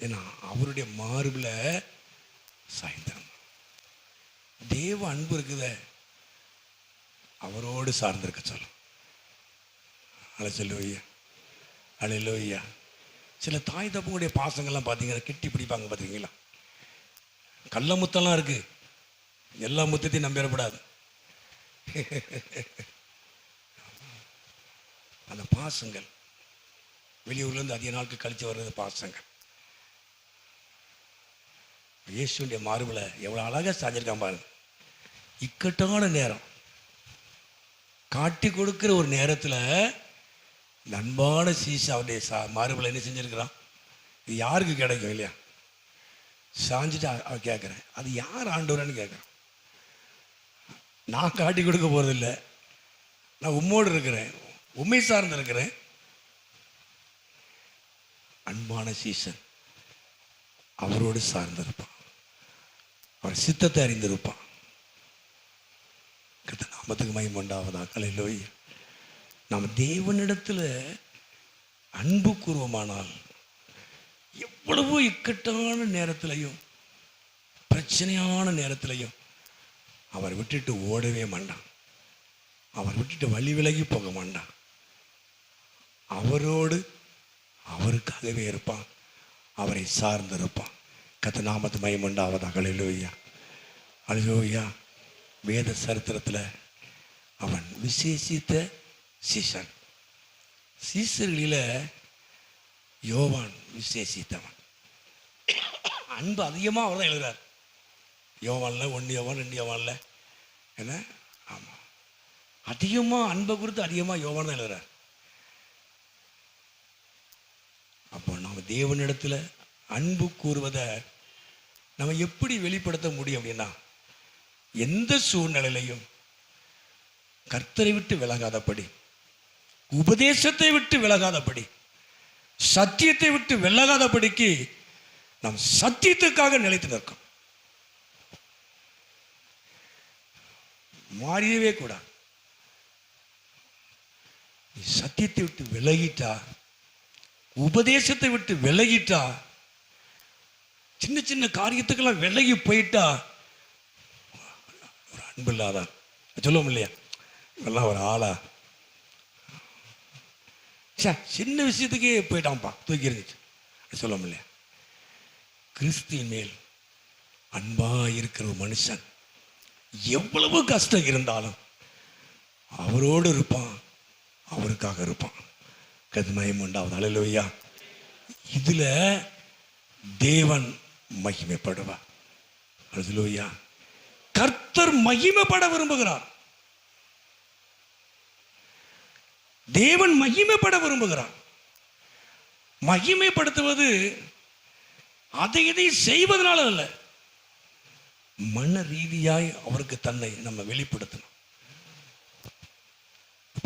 ஏன்னா அவருடைய மார்பில் சாய்ந்தான். தேவ அன்பு இருக்குத, அவரோடு சார்ந்திருக்க சொல்லும். அல்லேலூயா அல்லேலூயா. சில தாய் தப்புடைய பாசங்கள்லாம் பார்த்தீங்கன்னா கெட்டி பிடிப்பாங்க, பார்த்தீங்களா? கள்ள முத்தெல்லாம் இருக்கு, எல்லா முத்தத்தையும் நம்பிடக்கூடாது. அந்த பாசங்கள் வெளியூர்லேருந்து அதிக நாட்கள் கழித்து வர்றது பாசங்கள். இயேசுடைய மார்பில் எவ்வளோ அழகாக சாஞ்சிருக்கான் பாருங்க. இக்கட்டான நேரம், காட்டி கொடுக்குற ஒரு நேரத்தில் இந்த அன்பான சீசா அவருடைய மார்பில் என்ன செஞ்சுருக்கிறான்? இது யாருக்கு கிடைக்கும் இல்லையா? சாஞ்சிட்டு அவன் கேட்குறேன், அது யார் ஆண்டவரன்னு கேட்குறான். நான் காட்டி கொடுக்க போகிறதில்ல, நான் உம்மோடு இருக்கிறேன், உண்மை சார்ந்து இருக்கிறேன். அன்பான சீசன் அவரோடு சார்ந்திருப்பான், அவர் சித்தத்தை அறிந்திருப்பான். கர்த்தர் நாமத்துக்கு மகிமை உண்டாவதாக. அல்லேலூயா. நாம் தேவனிடத்தில் அன்பு கூர்வமானால் எவ்வளவோ இக்கட்டான நேரத்திலையும் பிரச்சனையான நேரத்திலையும் அவர் விட்டுட்டு ஓடவே மாட்டான், அவர் விட்டுட்டு வழி விலகி போக மாட்டான். அவரோடு அவருக்காகவே இருப்பான், அவரை சார்ந்திருப்பான். கர்த்தர் நாமத்துக்கு மகிமை உண்டாவதாக. அல்லேலூயா. அல்லேலூயா. வேத சரித்திரத்தில் அவன் விசேஷித்த சீசன். சீசர்களில் யோவான் விசேஷித்தவன். அன்பு அதிகமாக அவர் தான் எழுதுறார். யோவானில் 1 யோவான் 2 யோவானில் என்ன, ஆமாம், அதிகமாக அன்பை குறித்து அதிகமாக யோவான் தான் எழுதுறார். அப்போ நாம் தேவனிடத்தில் அன்பு கூறுவதை நம்ம எப்படி வெளிப்படுத்த முடியும் அப்படின்னா, எந்த சூழ்நிலையிலையும் கர்த்தரை விட்டு விலகாதபடி, உபதேசத்தை விட்டு விலகாதபடி, சத்தியத்தை விட்டு விலகாதபடிக்கு நாம் சத்தியத்துக்காக நிலைத்து நிற்கும். மாறியவே கூடாது. சத்தியத்தை விட்டு விலகிட்டா, உபதேசத்தை விட்டு விலகிட்டா, சின்ன சின்ன காரியத்துக்கெல்லாம் விலகி போயிட்டா ஒரு அன்பு இல்லாதான் சொல்லுவோம் இல்லையா? இதெல்லாம் ஒரு ஆளா, சின்ன விஷயத்துக்கே போயிட்டான்ப்பா, தூக்கி இருந்துச்சு சொல்லுவோம் இல்லையா? கிறிஸ்துவின் மேல் அன்பா இருக்கிற ஒரு மனுஷன் எவ்வளவு கஷ்டம் இருந்தாலும் அவரோடு இருப்பான், அவருக்காக இருப்பான். கர்த்தர் உண்டாவது. அல்லேலூயா. இதுல தேவன் மகிமைப்படுவார். அல்லேலூயா. கர்த்தர் மகிமைப்பட விரும்புகிறார். தேவன் மகிமைப்பட விரும்புகிறார். மகிமைப்படுத்துவது அதை இதை செய்வதனால அல்ல, மன ரீதியாய் அவருக்கு தன்னை நம்ம வெளிப்படுத்தணும்.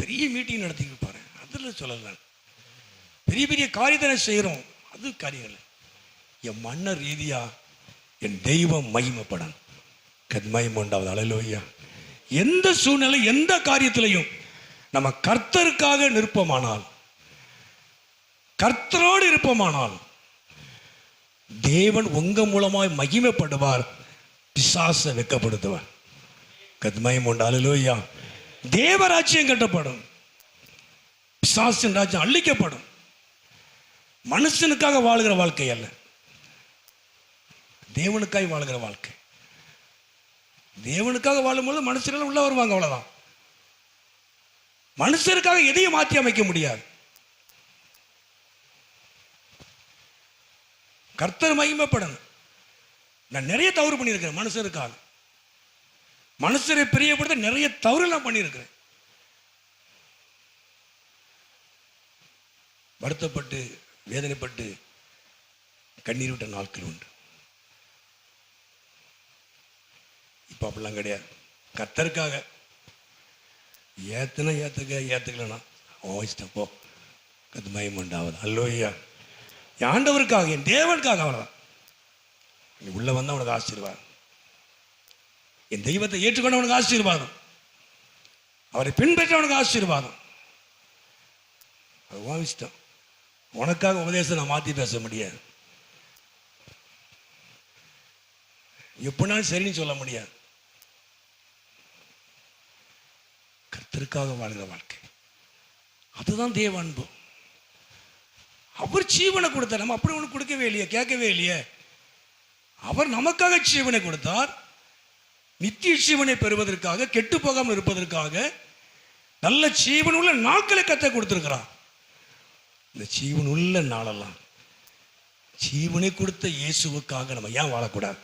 பெரிய மீட்டிங் நடத்திக்கிட்டு பாரு, அதுல சொல்லல. பெரிய பெரிய காரியத்தை செய்கிறோம், அது காரியங்கள். என் மன ரீதியா என் தெய்வம் மகிமைப்படணும். கர்த்தர் உண்டாவது. அல்லேலூயா. எந்த சூழ்நிலை, எந்த காரியத்திலையும் நம்ம கர்த்தருக்காக நிற்போமானால், கர்த்தரோடு இருப்போமானால், தேவன் உங்க மூலமாய் மகிமைப்படுவார், பிசாசை வெட்கப்படுத்துவார். கர்த்தர் உண்டாவது. அல்லேலூயா. தேவராஜ்யம் கட்டப்படும், பிசாசின் ராஜ்யம் அழிக்கப்படும். மனுஷனுக்காக வாழுகிற வாழ்க்கை அல்ல, தேவனுக்காக வாழுகிற வாழ்க்கை. தேவனுக்காக வாழும்போது மனுஷர்கள் உள்ள வருவாங்க, அவ்வளவுதான். மனுஷருக்காக எதையும் மாற்றி அமைக்க முடியாது. கர்த்தர் மகிமைப்படணும். நான் நிறைய தவறு பண்ணியிருக்கிறேன் மனுஷருக்காக, மனுஷரை பிரியப்படுத்த நிறைய தவறு எல்லாம் பண்ணியிருக்கிறேன். வருத்தப்பட்டு வேதனைப்பட்டு கண்ணீர் விட்ட நாட்கள் உண்டு. இப்ப அப்படிலாம் கிடையாது. கர்த்தருக்காக ஏத்துனா ஏத்துக்க, ஏத்துக்கலனா அவன் இஷ்டம் போ. கர்த்தர் மகிமை உண்டாவது. அல்லேலூயா. என் ஆண்டவருக்காக, என் தேவனுக்காக, அவ்வளவுதான். நீ உள்ள வந்தா உனக்கு ஆசீர்வாதம். என் தெய்வத்தை ஏற்றுக்கொண்டவனுக்கு ஆசீர்வாதம், அவரை பின்பற்றவனுக்கு ஆசீர்வாதம். அது உன் இஷ்டம். உனக்காக உபதேசம் நான் மாற்றி பேச முடியாது, எப்படினாலும் சரின்னு சொல்ல முடியாது. கர்த்தருக்காக வாழ்கிற வாழ்க்கை, அதுதான் தேவ அன்பு. அவர் ஜீவனை கொடுத்தார், நம்ம அப்படி ஒன்று கொடுக்கவே இல்லையே, கேட்கவே இல்லையே. அவர் நமக்காக ஜீவனை கொடுத்தார். நித்திய ஜீவனை பெறுவதற்காக, கெட்டு போகாமல் இருப்பதற்காக நல்ல ஜீவனுள்ள நாட்களை கத்த கொடுத்திருக்கிறார். இந்த ஜீவனுள்ள நாளெல்லாம் ஜீவனை கொடுத்த இயேசுவுக்காக நம்ம ஏன் வாழக்கூடாது?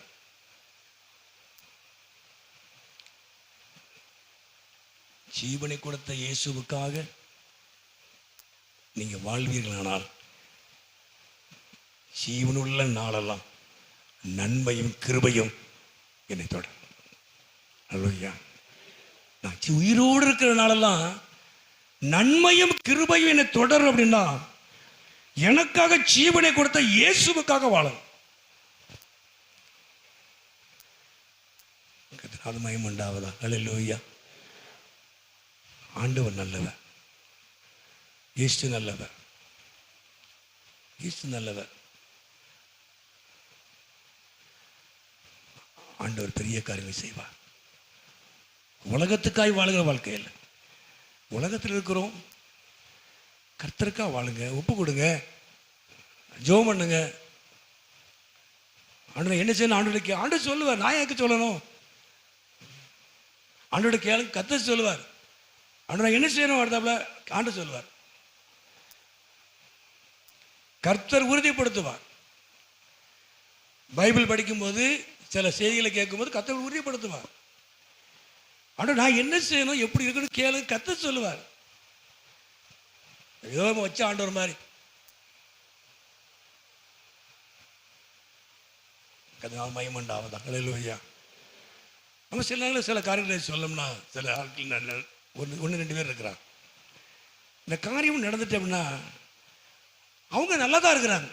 ஜீவனை கொடுத்த இயேசுவுக்காக நீங்க வாழ்வீர்களானால் ஜீவனுள்ள நாளெல்லாம் நன்மையும் கிருபையும் என்னை தொடரும். அல்லேலூயா. நான் உயிரோடு இருக்கிற நாளெல்லாம் நன்மையும் கிருபையும் என்னை தொடரும். அப்படின்னா எனக்காக ஜீவனை கொடுத்த இயேசுவுக்காக வாழணும். அது மயம் உண்டாவதா? அல்லேலூயா. ஆண்டவர் நல்லவர், இயேசு நல்லவர், இயேசு நல்லவர். ஆண்டவர் பெரிய காரியங்களை செய்வார். உலகத்துக்காய் வாழுகிற வாழ்க்கை இல்லை. உலகத்தில் இருக்கிறோம், கர்த்தருக்கா வாழுங்க, ஒப்பு கொடுங்க, ஜெபம் பண்ணுங்க. ஆண்டவர் என்ன செய்யணும்? ஆண்டவர் சொல்லுவார். நான் எனக்கு சொல்லணும்? ஆண்டோட கேளு, கர்த்தர் சொல்லுவார். ஆண்டவர் என்ன செய்யணும்? அடுத்தாப்புல ஆண்டவர் சொல்லுவார். கர்த்தர் உறுதிப்படுத்துவார். பைபிள் படிக்கும்போது சில செய்திகளை கேட்கும்போது கர்த்தர் உறுதிப்படுத்துவார். ஆண்டவர் நான் என்ன செய்யணும், எப்படி இருக்கணும் கேளு, கர்த்தர் சொல்லுவார். ஏதோ வச்ச ஆண்டவர் மாதிரி மயமண்டாவதா? அல்லேலூயா. நம்ம சில நேரங்களில் சில காரியங்களை சொல்லணும்னா சில ஆட்கள் ஒன்று ரெண்டு பேர் இருக்கிறாங்க. இந்த காரியம் நடந்துட்டு அப்படின்னா அவங்க நல்லா தான் இருக்கிறாங்க.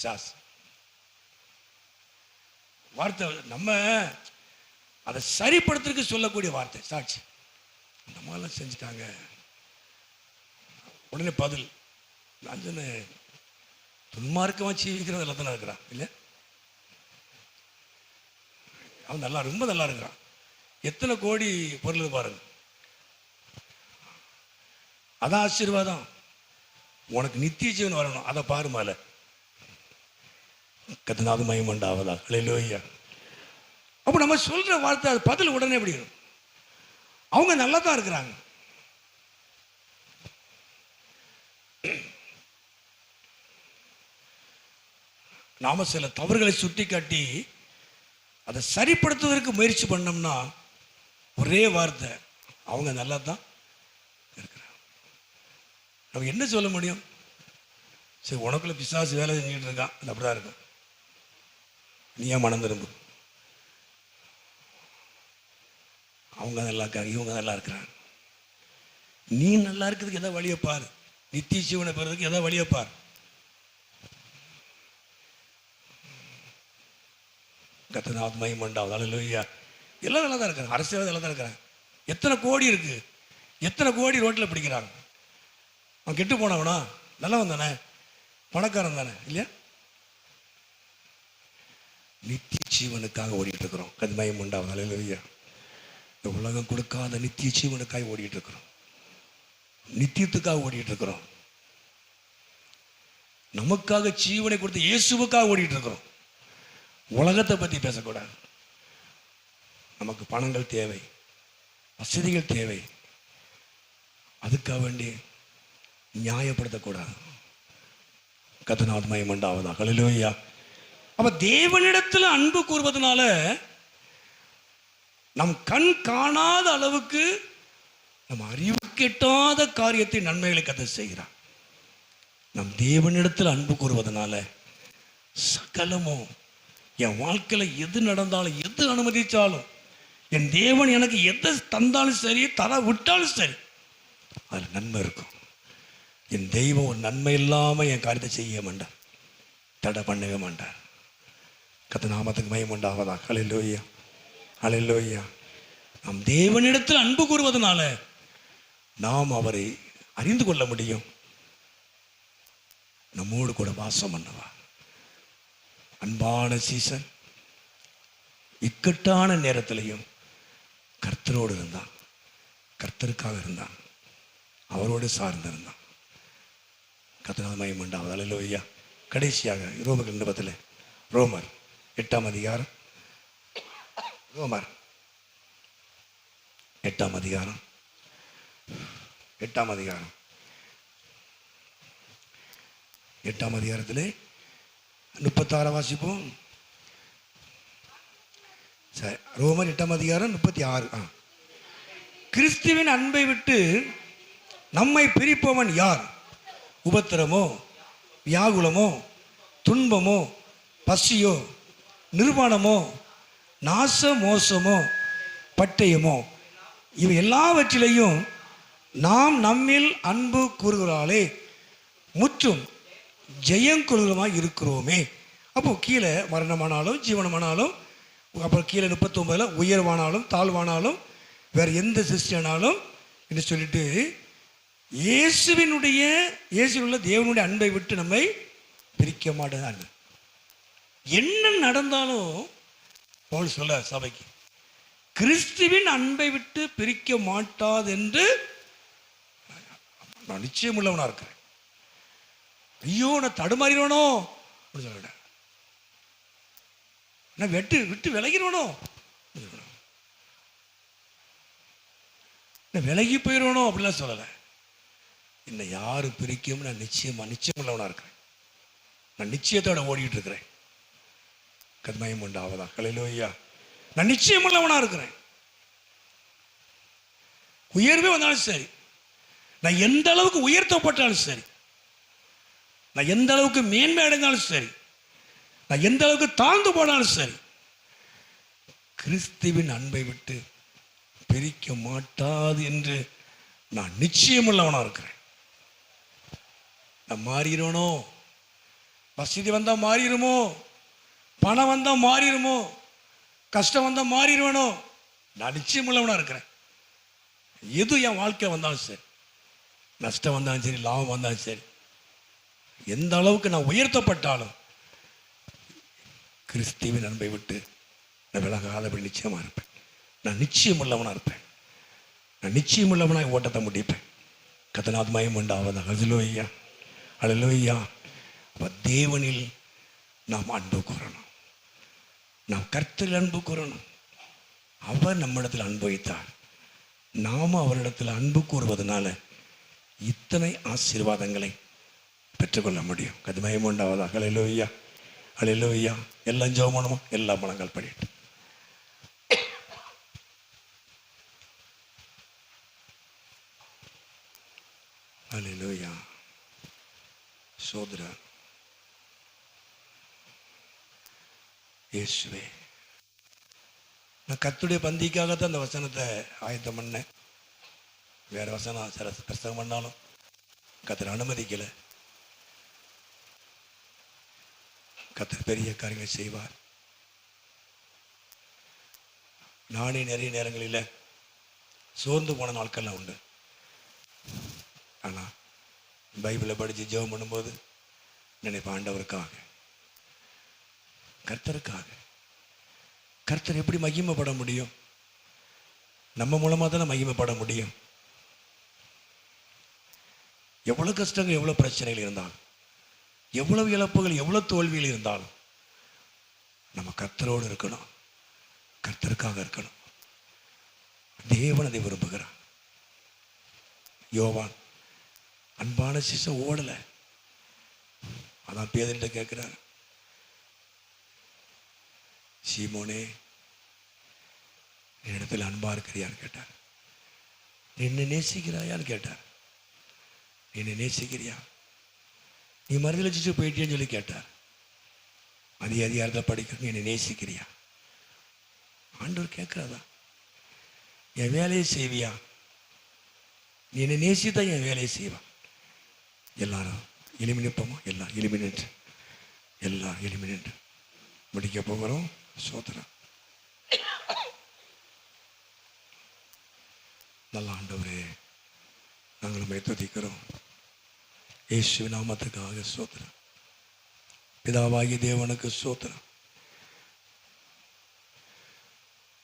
சாஸ் வார்த்தை நம்ம அதை சரிப்படுத்துறதுக்கு சொல்லக்கூடிய வார்த்தை சாட்சி. அந்த மாதிரிலாம் செஞ்சுட்டாங்க. உடனே பதில் அஞ்சனை துன்மார்க்கமாக ஜீவிக்கிறது எல்லாம் தானே இருக்கிறான் இல்லை? அவன் நல்லா, ரொம்ப நல்லா இருக்கிறான். எத்தனை கோடி பொருள் பாருங்க. அதான் ஆசீர்வாதம். உனக்கு நித்திய ஜீவன் வரணும், அதை பாரு மேல. கர்த்தருக்கு மகிமை உண்டாவதாக. அல்லேலூயா. அப்போ நம்ம சொல்ற வார்த்தை அது பதில் உடனே எப்படி இருக்கும்? அவங்க நல்லா தான் இருக்கிறாங்க. நாம சில தவறுகளை சுட்டி காட்டி அதை சரிப்படுத்துவதற்கு முயற்சி பண்ணோம்னா ஒரே வார்த்தை, அவங்க நல்லா தான் இருக்கிறாங்க. நம்ம என்ன சொல்ல முடியும்? சரி, உனக்குள்ள பிசாசு வேலை செஞ்சுட்டு இருக்கான், அது அப்படிதான் இருக்கும், நீ ஏன் மனம் திரும்பு. அவங்க நல்லா இருக்காங்க, இவங்க நல்லா இருக்கிறாங்க. நீ நல்லா இருக்கிறதுக்கு எதாவது வழியை பாரு. நித்திய ஜீவனை பெறதுக்கு எதாவது வழியை பாரு. கர்த்தருக்கு மகிமை உண்டாவதாக. அல்லேலூயா. எல்லாம் நல்லா தான் இருக்காங்க. அரசியல் நல்லா தான் இருக்கிறாங்க. எத்தனை கோடி இருக்கு, எத்தனை கோடி ரோட்டில் பிடிக்கிறாங்க. அவன் கெட்டு போனவனா நல்லவன் தானே, பணக்காரன் தானே இல்லையா? நித்திய ஜீவனுக்காக ஓடிட்டு இருக்கிறோம். கர்த்தருக்கு மகிமை உண்டாவதாக. அல்லேலூயா. இந்த உலகம் கொடுக்காத நித்திய ஜீவனுக்காக ஓடிட்டு இருக்கிறோம். நித்தியத்துக்காக ஓடிட்டு இருக்கிறோம். நமக்காக ஜீவனை கொடுத்து இயேசுவுக்காக ஓடிட்டு இருக்கிறோம். உலகத்தை பற்றி பேசக்கூடாது. நமக்கு பணங்கள் தேவை, வசதிகள் தேவை, அதுக்காக வேண்டி நியாயப்படுத்தக்கூடாது. கர்த்தருக்கு மகிமை உண்டாவதாக. அல்லேலூயா. அப்ப தேவனிடத்தில் அன்பு கூறுவதனால நம் கண் காணாத அளவுக்கு நம் அறிவு கெட்டாத காரியத்தை நன்மைகளை கர்த்தர் செய்கிறார். நம் தேவனிடத்தில் அன்பு கூறுவதனால சகலமும் என் வாழ்க்கையில் எது நடந்தாலும், எது அனுமதிச்சாலும், என் தேவன் எனக்கு எதை தந்தாலும் சரி, தர விட்டாலும் சரி, அதில் நன்மை இருக்கும். என் தெய்வம் ஒரு நன்மை இல்லாமல் என் காரியத்தை செய்ய மாட்டார், தடை பண்ணவே மாட்டார். கர்த்தர் நாமத்துக்கு மகிமை உண்டாவதாக. அல்லேலூயா. அல்லேலூயா. நாம் தேவனிடத்தில் அன்பு கூறுவதனால நாம் அவரை அறிந்து கொள்ள முடியும். நம்மோடு கூட வாசம் பண்ணவா. அன்பான சீசன் இக்கட்டான நேரத்திலையும் கர்த்தரோடு இருந்தான், கர்த்தருக்காக இருந்தான், அவரோடு சார்ந்து இருந்தான். கர்த்தருக்கு மகிமை உண்டாவதாக. அல்லேலூயா. கடைசியாக ரோமர்கள் 2:10 ரோமர் 8ஆம் அதிகாரம், ரோமர் 8ஆம் அதிகாரம், 8ஆம் அதிகாரம், 8ஆம் அதிகாரத்திலே 36 வாசிப்போம். சரி, ரோமர் 8ஆம் அதிகாரம் 36. கிறிஸ்துவின் அன்பை விட்டு நம்மை பிரிப்பவன் யார்? உபத்திரமோ, வியாகுலமோ, துன்பமோ, பசியோ, நிர்வாணமோ, நாச மோசமோ, பட்டயமோ, இவை எல்லாவற்றிலையும் நாம் நம்மில் அன்பு கூறுகிறாளே முற்றும் ஜெயங்குழுமாய் இருக்கிறோமே. அப்போ கீழே மரணமானாலும் ஜீவனமானாலும், அப்புறம் கீழே 39 உயர்வானாலும் தாழ்வானாலும் வேற எந்த சிருஷ்டியானாலும் என்று சொல்லிட்டு இயேசுவில் உள்ள தேவனுடைய அன்பை விட்டு நம்மை பிரிக்க மாட்டேன். என்ன நடந்தாலும் பவுல் சொல்ல சபைக்கு, கிறிஸ்துவின் அன்பை விட்டு பிரிக்க மாட்டாது என்று நான் நிச்சயம் உள்ளவனா இருக்கிறேன். ஐயோ நான் தடுமாறிடுவனோ அப்படின்னு சொல்ல, நான் விட்டு விலகிடுவனோ, நான் விலகி போயிடுவனோ அப்படிலாம் சொல்லலை. என்னை யாரு பிரிக்கும், நான் நிச்சயம் உள்ளவனா இருக்கிறேன். நான் நிச்சயத்தோட ஓடிட்டு இருக்கிறேன். கத்மயம் உண்டாவதா? ஹல்லேலூயா. நான் நிச்சயம் உள்ளவனா இருக்கிறேன். உயர்வே வந்தாலும் சரி, நான் எந்த அளவுக்கு உயர்த்தப்பட்டாலும் சரி, நான் எந்த அளவுக்கு மேன்மை அடைந்தாலும் சரி, நான் எந்த அளவுக்கு தாழ்ந்து போனாலும் சரி, கிறிஸ்துவின் அன்பை விட்டு பிரிக்க மாட்டாது என்று நான் நிச்சயம் உள்ளவனா இருக்கிறேன். நான் மாறிடுவனோ, வசதி வந்தா மாறிடுமோ, பணம் வந்தா மாறிடுமோ, கஷ்டம் வந்தா மாறிடுவனோ, நான் நிச்சயம் உள்ளவனா இருக்கிறேன். எது என் வாழ்க்கை வந்தாலும் சரி, நஷ்டம் வந்தாலும் சரி, லாபம் வந்தாலும் சரி, எந்த அளவுக்கு நான் உயர்த்தப்பட்டாலும் கிறிஸ்துவின் அன்பை விட்டு நான் விலகாதபடி நிச்சயமா இருப்பேன். நான் நிச்சயம் உள்ளவனா இருப்பேன். நான் நிச்சயம் உள்ளவனா ஓட்டத்தை முடிப்பேன். கர்த்தருக்கு மகிமை உண்டாவதாக. ஹல்லேலூயா, ஹல்லேலூயா. அப்ப தேவனில் நாம் அன்பு கூறணும். நாம் கர்த்தரில் அன்பு கூறணும். அவர் நம்மிடத்தில் அன்பு வைத்தார். நாம அவரிடத்தில் அன்பு கூறுவதனால இத்தனை ஆசீர்வாதங்களை பெற்றுக்கொள்ள முடியும். கர்த்தருக்கு மகிமை உண்டாவதாக. ஹல்லேலூயா, ஹல்லேலூயா. எல்லாம் ஜெபம் பண்ணுமா? எல்லா மனங்கள் படிட்டு ஹல்லேலூயா. சோதரா இயேசுவே, நான் கர்த்தருடைய பந்திக்காகத்தான் அந்த வசனத்தை ஆயத்தம் பண்ணேன். வேற வசனம் பிரசங்கம் பண்ணாலும் கர்த்தர் அனுமதிக்கல. கர்த்தர் பெரிய காரியங்கள் செய்வார். நானே நிறைய நேரங்களில் சோர்ந்து போன நாட்கள்லாம் உண்டு. ஆனால் பைபிளை படித்து ஜெபம் பண்ணும்போது நினைப்பேன், ஆண்டவருக்காக, கர்த்தருக்காக. கர்த்தர் எப்படி மகிமைப்பட முடியும்? நம்ம மூலமாக தானே மகிமைப்பட முடியும். எவ்வளோ கஷ்டங்கள், எவ்வளோ பிரச்சனைகள் இருந்தாலும், எவ்வளவு இழப்புகள், எவ்வளோ தோல்விகள் இருந்தாலும் நம்ம கர்த்தரோடு இருக்கணும், கர்த்தருக்காக இருக்கணும். தேவன் அதை விரும்புகிறார். யோவான் அன்பான சிசம் ஓடலை. அதான் பேதர்கிட்ட கேட்கிறார், சீமோனே நீ இடத்துல அன்பா இருக்கிறியான்னு கேட்டார். நீ என்ன நேசிக்கிறாயான்னு கேட்டார். நீ என்ன நேசிக்கிறியா? நீ மறுதலை வச்சுட்டு போயிட்டேன்னு சொல்லி கேட்டார். அதிகாரத்தில் படிக்க, நீ என்ன நேசிக்கிறியா? ஆண்டவர் கேட்கிறாதா? என் வேலையை செய்வியா? நீ என்ன நேசித்தான் என் வேலையை செய்வான். எல்லாரும் எலிமினிப்போமா? எல்லாம் எலிமினேட் முடிக்க போகிறோம். சோதனை நல்ல ஆண்டவரே, நாங்கள் உம்மை துதிக்கிறோம். இயேசு நாமத்துக்காக சோதனம். பிதாவாகிய தேவனுக்கு சோதனம்.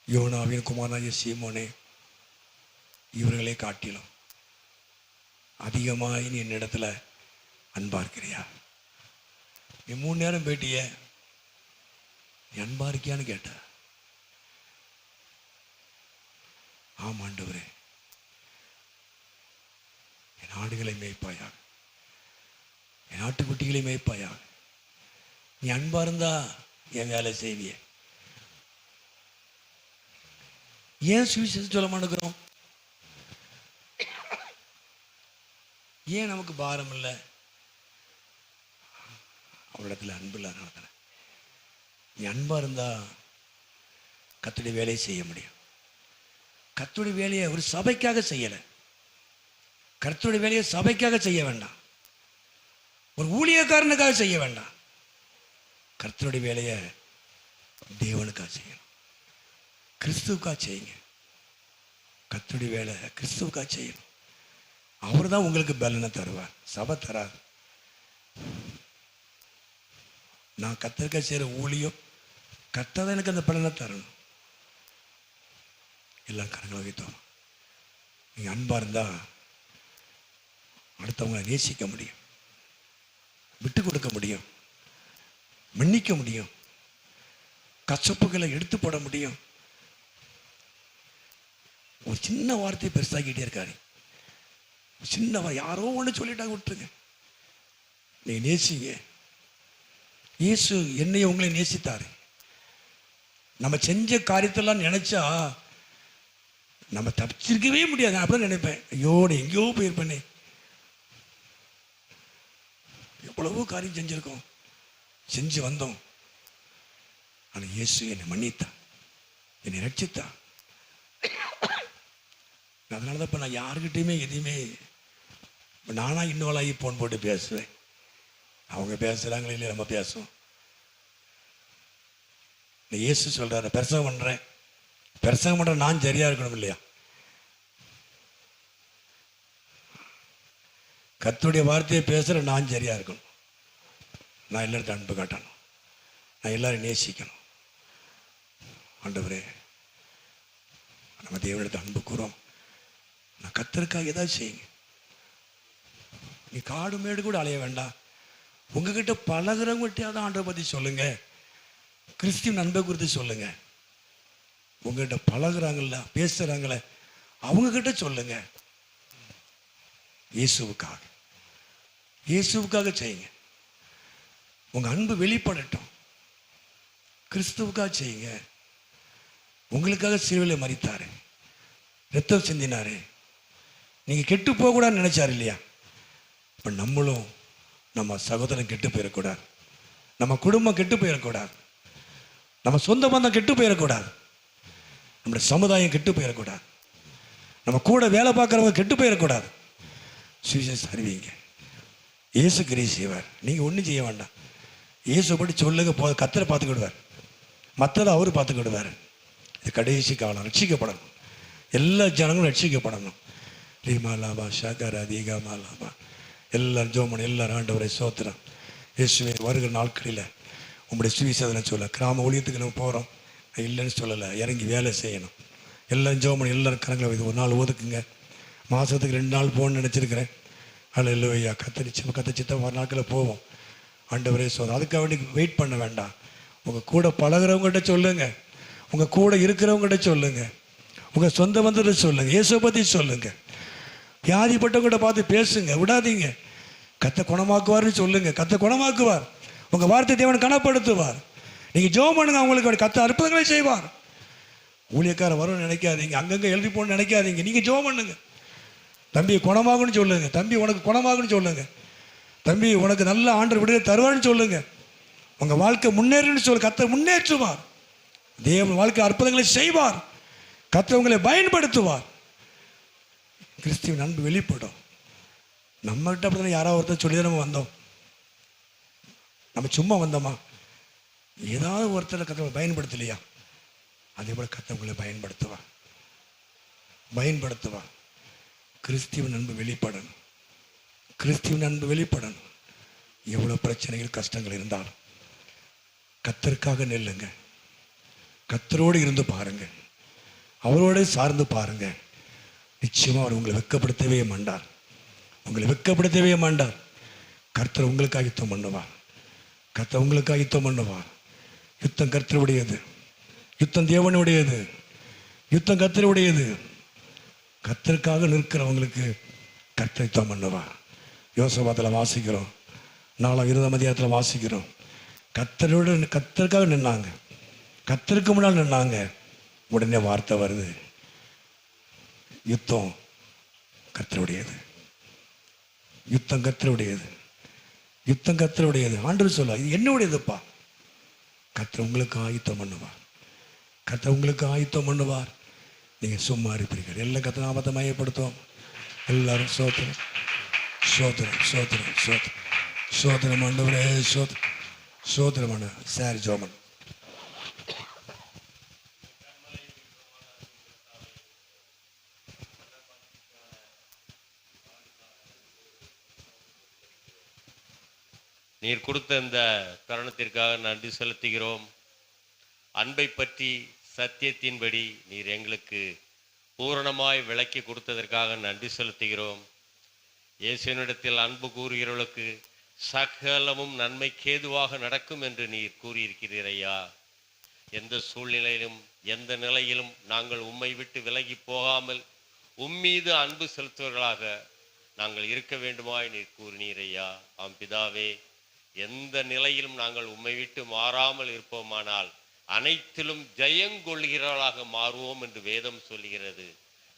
யோனாவின் குமாரனாகிய சீமோனே, இவர்களை காட்டிலும் அதிகமாக நீ என்னிடத்துல அன்பா இருக்கிறியா? நீ 3 நேரம் போயிட்டிய, நீ அன்பா இருக்கியான்னு கேட்ட. ஆம் ஆண்டவரே, என் ஆடுகளை மேய்ப்பாயாக, என் ஆட்டுக்குட்டிகளை மேய்ப்பாயாக. நீ அன்பா இருந்தா என் வேலை செய்விய. ஏன் சுவிசேஷம் சொல்ல மாட்டேங்கிறோம்? ஏன் நமக்கு பாரம் இல்லை? அவரிடத்துல அன்பு இல்லாத. நீ அன்பா இருந்தா கர்த்தருடைய வேலையை செய்ய முடியும். கர்த்தருடைய வேலையை ஒரு சபைக்காக செய்யலை. கர்த்தருடைய வேலையை சபைக்காக செய்ய வேண்டாம், ஒரு ஊழியக்காரனுக்காக செய்ய வேண்டாம். கர்த்தருடைய வேலையை தேவனுக்காக செய்யணும், கிறிஸ்துவுக்காக செய்யுங்க. கர்த்தருடைய வேலை கிறிஸ்துவுக்காக செய்யணும். அவர் தான் உங்களுக்கு பலனை தருவார், சபை தராது. நான் கர்த்தருக்காக செய்கிற ஊழியம் கர்த்தர் தான் எனக்கு அந்த பலனை தரணும். எல்லாம் கரங்களை வைத்தோம். நீங்கள் அன்பாக இருந்தால் அடுத்தவங்களை நேசிக்க முடியும், விட்டு கொடுக்க முடியும், மன்னிக்க முடியும், கசப்புகளை எடுத்து போட முடியும். ஒரு சின்ன வார்த்தையை பெருசாக்கிட்டே இருக்காரு. சின்ன யாரோ ஒன்று சொல்லிட்டாங்க, விட்டுருங்க. நீங்கள் நேசிங்க. இயேசு என்னைய உங்களை நேசித்தாரு. நம்ம செஞ்ச காரியத்தெல்லாம் நினைச்சா நம்ம தப்பிச்சிருக்கவே முடியாது. நான் அப்படிதான் நினைப்பேன், ஐயோ எங்கேயோ போயிருப்பேனே, எவ்வளவோ காரியம் செஞ்சிருக்கோம், செஞ்சு வந்தோம். ஆனால் இயேசு என்னை மன்னித்தான், என்னை ரட்சித்தான். அதனால தான் இப்போ நான் யாருக்கிட்டையுமே எதையுமே நானா இன்னொலாகி போன் போட்டு பேசுவேன். அவங்க பேசுகிறாங்களே இல்லையா, நம்ம பேசுவோம். இயேசு சொல்கிறாரு, பிரசங்கம் பண்ணுறேன், பிரசங்கம் பண்ணுற நான் சரியா இருக்கணும் இல்லையா? கர்த்தருடைய வார்த்தையை பேசுகிற நான் சரியா இருக்கணும். நான் எல்லார்ட்ட அன்பு காட்டணும், நான் எல்லாரையும் நேசிக்கணும். ஆண்டவரே, நம்ம தேவனிடத்தை அன்பு கூறோம். நான் கர்த்தருக்காக ஏதாவது செய்யுங்க. நீ காடு மேடு கூட அலைய வேண்டாம், உங்ககிட்ட பழகிறவங்ககிட்டயாவது ஆண்டவரை பற்றி சொல்லுங்க, கிறிஸ்துவின் அன்பை குறித்து சொல்லுங்க. உங்ககிட்ட பழகுறாங்கல்ல, பேசுறாங்களே, அவங்ககிட்ட சொல்லுங்க. இயேசுவுக்காக, இயேசுவுக்காக செய்யுங்க. உங்க அன்பு வெளிப்படட்டும். கிறிஸ்துவுக்காக செய்யுங்க. உங்களுக்காக சிலுவையில் மரித்தாரு, ரத்தம் சிந்தினாரு. நீங்க கெட்டு போக கூடாதுன்னு நினைச்சாரு இல்லையா? இப்ப நம்மளும் நம்ம சகோதரன் கெட்டு போயிடக்கூடாது, நம்ம குடும்பம் கெட்டு போயிடக்கூடாது, நம்ம சொந்த பந்தம் கெட்டு போயிடக்கூடாது, நம்முடைய சமுதாயம் கெட்டு போயிடக்கூடாது, நம்ம கூட வேலை பார்க்குறவங்க கெட்டு போயிடக்கூடாது. சுவிசேஷம் அறிவிங்க. இயேசு கிரியை செய்வார், நீங்கள் ஒன்றும் செய்ய வேண்டாம். இயேசு படி சொல்லுங்க, போ, கர்த்தரை பார்த்துக்கிடுவார், மற்றதை அவர் பார்த்துக்கிடுவார். இது கடைசி காலம், ரட்சிக்கப்படணும். எல்லா ஜனங்களும் ரட்சிக்கப்படணும். ரீமா லாபா ஷாகரா தீகா மாலாபா. எல்லாரும் ஜோமன், எல்லாரும் ஆண்டவரை சோத்திரம். இயேசுவை வருகிற நாட்களில் உங்களுடைய சுவிசேஷனை சொல்ல, கிராம ஊழியத்துக்கு நம்ம போகிறோம், இல்லைன்னு சொல்லலை, இறங்கி வேலை செய்யணும். எல்லாம் ஜோமன், எல்லாரும் கரங்களை இது ஒரு நாள் ஒதுக்குங்க. மாதத்துக்கு 2 நாள் போகணும்னு நினச்சிருக்கிறேன். அதில் இல்லையா கத்தச்சித்த ஒரு நாட்களில் போவோம். ஆண்டவரே சொல்ல, அதுக்காக வேண்டி வெயிட் பண்ண வேண்டாம். உங்கள் கூட பழகிறவங்ககிட்ட சொல்லுங்க, உங்கள் கூட இருக்கிறவங்ககிட்ட சொல்லுங்க, உங்கள் சொந்த பந்தத்தை சொல்லுங்க, இயேசுவை பற்றி சொல்லுங்க. வியாதிப்பட்டவங்ககிட்ட பார்த்து பேசுங்க, விடாதீங்க. கத்த குணமாக்குவார்னு சொல்லுங்க, கத்த குணமாக்குவார். உங்கள் வார்த்தை தேவன் கனப்படுத்துவார். நீங்கள் ஜெபம் பண்ணுங்க, அவங்களுக்கு கத்த அற்புதங்களை செய்வார். ஊழியக்காரர் வரும்னு நினைக்காதீங்க, அங்கங்கே எழுதி போகணும்னு நினைக்காதீங்க. நீங்கள் ஜெபம் பண்ணுங்க. தம்பி குணமாகுன்னு சொல்லுங்க, தம்பி உனக்கு குணமாகுன்னு சொல்லுங்க, தம்பி உனக்கு நல்ல ஆண்டவர் விடுதலை தருவார்னு சொல்லுங்க. உங்கள் வாழ்க்கை முன்னேறுன்னு சொல்லு, கத்த முன்னேற்றுவார். தேவன் வாழ்க்கை அற்புதங்களை செய்வார். கத்தவங்களை பயன்படுத்துவார். கிறிஸ்துவின் அன்பு வெளிப்படும். நம்மகிட்ட அப்படிதான் யாராவது ஒருத்தர் சொல்லி தான் நம்ம வந்தோம். நம்ம சும்மா வந்தோமா? ஏதாவது ஒருத்தர் கத்தவங்களை பயன்படுத்தலையா? அதே போல கத்தவங்களை பயன்படுத்துவார், பயன்படுத்துவார். கிறிஸ்துவின் அன்பு வெளிப்படணும், கிறிஸ்துவின் அன்பு வெளிப்படணும். எவ்வளோ பிரச்சனைகள் கஷ்டங்கள் இருந்தாலும் கர்த்தருக்காக நெல்லுங்க. கர்த்தரோடு இருந்து பாருங்க, அவரோட சார்ந்து பாருங்க. நிச்சயமாக அவர் உங்களை வெட்கப்படுத்தவே மாட்டார், உங்களை வெட்கப்படுத்தவே மாட்டார். கர்த்தர் உங்களுக்கு ஆயத்தம் பண்ணுவார், கர்த்தர் உங்களுக்கு ஆயத்தம் பண்ணுவார். யுத்தம் கர்த்தருடையது, யுத்தம் தேவனுடையது, யுத்தம் கர்த்தருடையது. கர்த்தருக்காக நிற்கிறவங்களுக்கு கர்த்தர் யுத்தம் பண்ணுவார். யோசபாத்தில் வாசிக்கிறோம், 4 அதிகாரத்தில் வாசிக்கிறோம். கர்த்தருக்காக நின்னாங்க, கர்த்தருக்கு முன்னால் நின்னாங்க. உடனே வார்த்தை வருது, யுத்தம் கர்த்தருடையது, யுத்தம் கர்த்தருடையது, யுத்தம் கர்த்தருடையது. ஆண்டவர் சொல்ல, இது என்னுடையதுப்பா. கர்த்தர் உங்களுக்கு ஆயுத்தம் பண்ணுவார், கர்த்தர் உங்களுக்கு ஆயுத்தம் பண்ணுவார். நீங்கள் சும்மா இருப்பீர்கள். எல்லாம் கர்த்தர் நாமத்தை மையப்படுத்துவோம். எல்லாரும் சோத்திரம் சோத்திரம் சோத்திரம் சோத்திரம் சோத்திரம் ஆண்டவரே, சோத்திரம் சோத்திரமான சாரி ஜோமன். நீர் கொடுத்த இந்த தருணத்திற்காக நன்றி செலுத்துகிறோம். அன்பை பற்றி சத்தியத்தின்படி நீர் எங்களுக்கு பூரணமாய் விளக்கி கொடுத்ததற்காக நன்றி செலுத்துகிறோம். இயேசுவினிடத்தில் அன்பு கூறுகிறவர்களுக்கு சகலமும் நன்மைக்கேதுவாக நடக்கும் என்று நீர் கூறியிருக்கிறீர் ஐயா. எந்த சூழ்நிலையிலும் எந்த நிலையிலும் நாங்கள் உம்மை விட்டு விலகி போகாமல் உம்மீது அன்பு செலுத்துவர்களாக நாங்கள் இருக்க வேண்டுமாய் நீர் கூறினீர் ஐயா. ஆம் பிதாவே, எந்த நிலையிலும் நாங்கள் உம்மை விட்டு மாறாமல் இருப்போமானால் அனைத்திலும் ஜெயம் கொள்ளுகிறவர்களாக மாறுவோம் என்று வேதம் சொல்லுகிறது.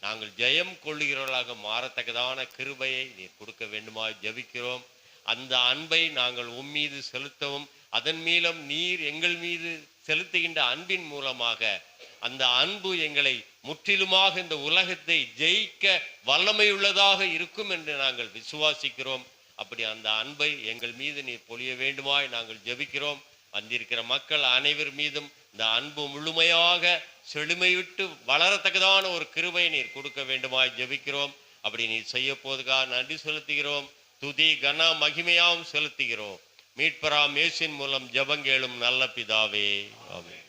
நாங்கள் ஜெயம் கொள்ளுகிறவர்களாக மாறத்தக்கதான கிருபையை நீர் கொடுக்க வேண்டுமாய் ஜெபிக்கிறோம். அந்த அன்பை நாங்கள் உம்மீது செலுத்தவும், அதன் மூலம் நீர் எங்கள் மீது செலுத்துகின்ற அன்பின் மூலமாக அந்த அன்பு எங்களை முற்றிலுமாக இந்த உலகத்தை ஜெயிக்க வல்லமையுள்ளதாக இருக்கும் என்று நாங்கள் விசுவாசிக்கிறோம். அப்படி அந்த அன்பை எங்கள் மீது நீர் பொழிய வேண்டுமாய் நாங்கள் ஜெபிக்கிறோம். வந்திருக்கிற மக்கள் அனைவர் மீதும் இந்த அன்பு முழுமையாக செழுமைவிட்டு வளரத்தக்கதான ஒரு கிருபை நீர் கொடுக்க வேண்டுமாய் ஜெபிக்கிறோம். அப்படி நீர் செய்ய போதுக்காக நன்றி செலுத்துகிறோம். துதி கன மகிமையாவும் செலுத்துகிறோம். மீட்பராம் இயேசுவின் மூலம் ஜெபங்கேளும் நல்ல பிதாவே, ஆமென்.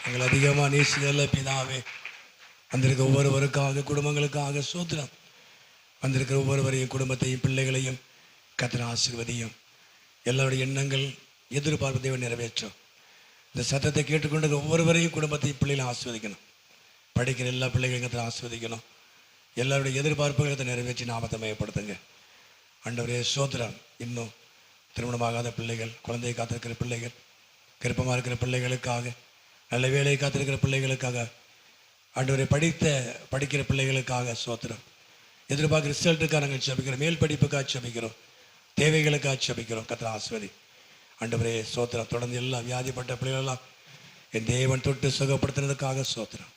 எங்கள் அதிகமாக நேசிதல்ல பிதாவே, வந்திருக்க ஒவ்வொருவருக்காக குடும்பங்களுக்காக சோத்திரம். வந்திருக்கிற ஒவ்வொருவரையும் குடும்பத்தையும் பிள்ளைகளையும் கர்த்தர் ஆசீர்வதியும். எல்லாருடைய எண்ணங்கள் எதிர்பார்ப்பதை நிறைவேற்றும். இந்த சத்தத்தை கேட்டுக்கொண்டு ஒவ்வொருவரையும் குடும்பத்தையும் பிள்ளைகளும் ஆசீர்வதிக்கணும். படிக்கிற எல்லா பிள்ளைகளையும் கர்த்தர் ஆசீர்வதிக்கணும். எல்லாருடைய எதிர்பார்ப்புகளை நிறைவேற்றி நாமத்தை மையப்படுத்துங்க. ஆண்டவரே சோத்திரம். இன்னும் திருமணமாகாத பிள்ளைகள், குழந்தையை காத்திருக்கிற பிள்ளைகள், கிருப்பமாக இருக்கிற பிள்ளைகளுக்காக, நல்ல வேலையை காத்திருக்கிற பிள்ளைகளுக்காக, ஆண்டவரை படிக்கிற பிள்ளைகளுக்காக சோத்திரம். எதிர்பார்க்குற ரிசல்ட்டுக்காக நாங்கள் ஜெபிக்கிறோம். மேல் படிப்புக்காக ஜெபிக்கிறோம். தேவைகளுக்காக ஜெபிக்கிறோம். கர்த்தர் ஆசீர்வதி. ஆண்டவரே சோத்திரம். தொடர்ந்து எல்லா வியாதிப்பட்ட பிள்ளைகளெல்லாம் என் தேவன் தொட்டு சுகப்படுத்துனதுக்காக சோத்திரம்.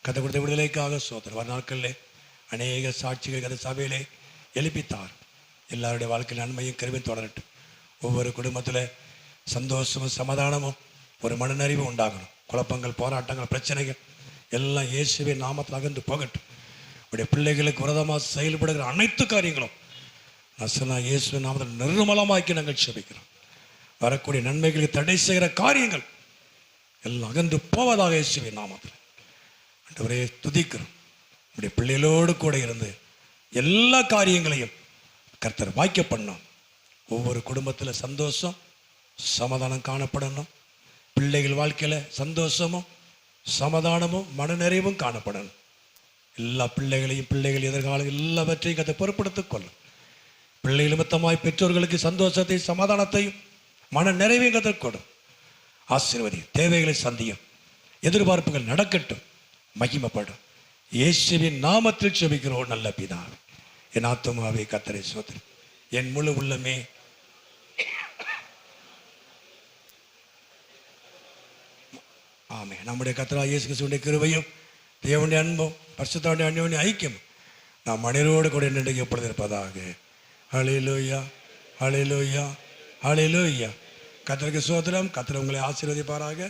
கதை கொடுத்த விடுதலைக்காக சோத்திரம். வர நாட்களில் அநேக சாட்சிகள் கதை சபையிலே எழுப்பித்தார். எல்லாருடைய வாழ்க்கையில் நன்மையும் கருவியும் தொடரட்டும். ஒவ்வொரு குடும்பத்தில் சந்தோஷமும் சமாதானமும் ஒரு மனநறிவும் உண்டாகணும். குழப்பங்கள், போராட்டங்கள், பிரச்சனைகள் எல்லாம் இயேசுவின் நாமத்தில் அகன்று போகட்டும். உடைய பிள்ளைகளுக்கு விரதமாக செயல்படுகிற அனைத்து காரியங்களும் நசனா இயேசுவின் நாமத்தில் நிர்மலமாக்கி நாங்கள் ஜெபிக்கிறோம். வரக்கூடிய நன்மைகளுக்கு தடை செய்கிற காரியங்கள் எல்லாம் அகன்று போவதாக இயேசுவின் நாமத்தில் ஆண்டவரே துதிக்கிறோம். உடைய பிள்ளைகளோடு கூட இருந்து எல்லா காரியங்களையும் கர்த்தர் வாய்க்க பண்ணணும். ஒவ்வொரு குடும்பத்தில் சந்தோஷம் சமாதானம் காணப்படணும். பிள்ளைகள் வாழ்க்கையில் சந்தோஷமும் சமாதானமும் மனநிறைவும் காணப்படணும். எல்லா பிள்ளைகளையும், பிள்ளைகள் எதிர்காலம் எல்லாவற்றையும் கதை பொறுப்படுத்திக் கொள்ளும். பிள்ளை நிமித்தமாய் பெற்றோர்களுக்கு சந்தோஷத்தை சமாதானத்தையும் மன நிறைவையும் கற்றுக்கொடும். ஆசீர்வதி. தேவைகளை சந்தியும். எதிர்பார்ப்புகள் நடக்கட்டும். மகிமைப்படும். இயேசுவின் நாமத்தில் ஜெபிக்கிறோம் நல்ல பிதாவே. என் ஆத்துமாவே கர்த்தரை ஸ்தோத்திரி. என் முழு உள்ளமே ஆமே. நம்முடைய கர்த்தராகிய இயேசு கிறிஸ்துவின் கிருபையும் தேவனுடைய அன்பும் பரிசுத்தருடைய அன்யோன்ய ஐக்கியம் நாம் மனிதரோடு கூட நின்று எப்பொழுது இருப்பதாக. ஹல்லேலூயா, ஹல்லேலூயா, ஹல்லேலூயா. கர்த்தருக்கு ஸ்தோத்திரம். கர்த்தர் உங்களை ஆசீர்வதிப்பாராக.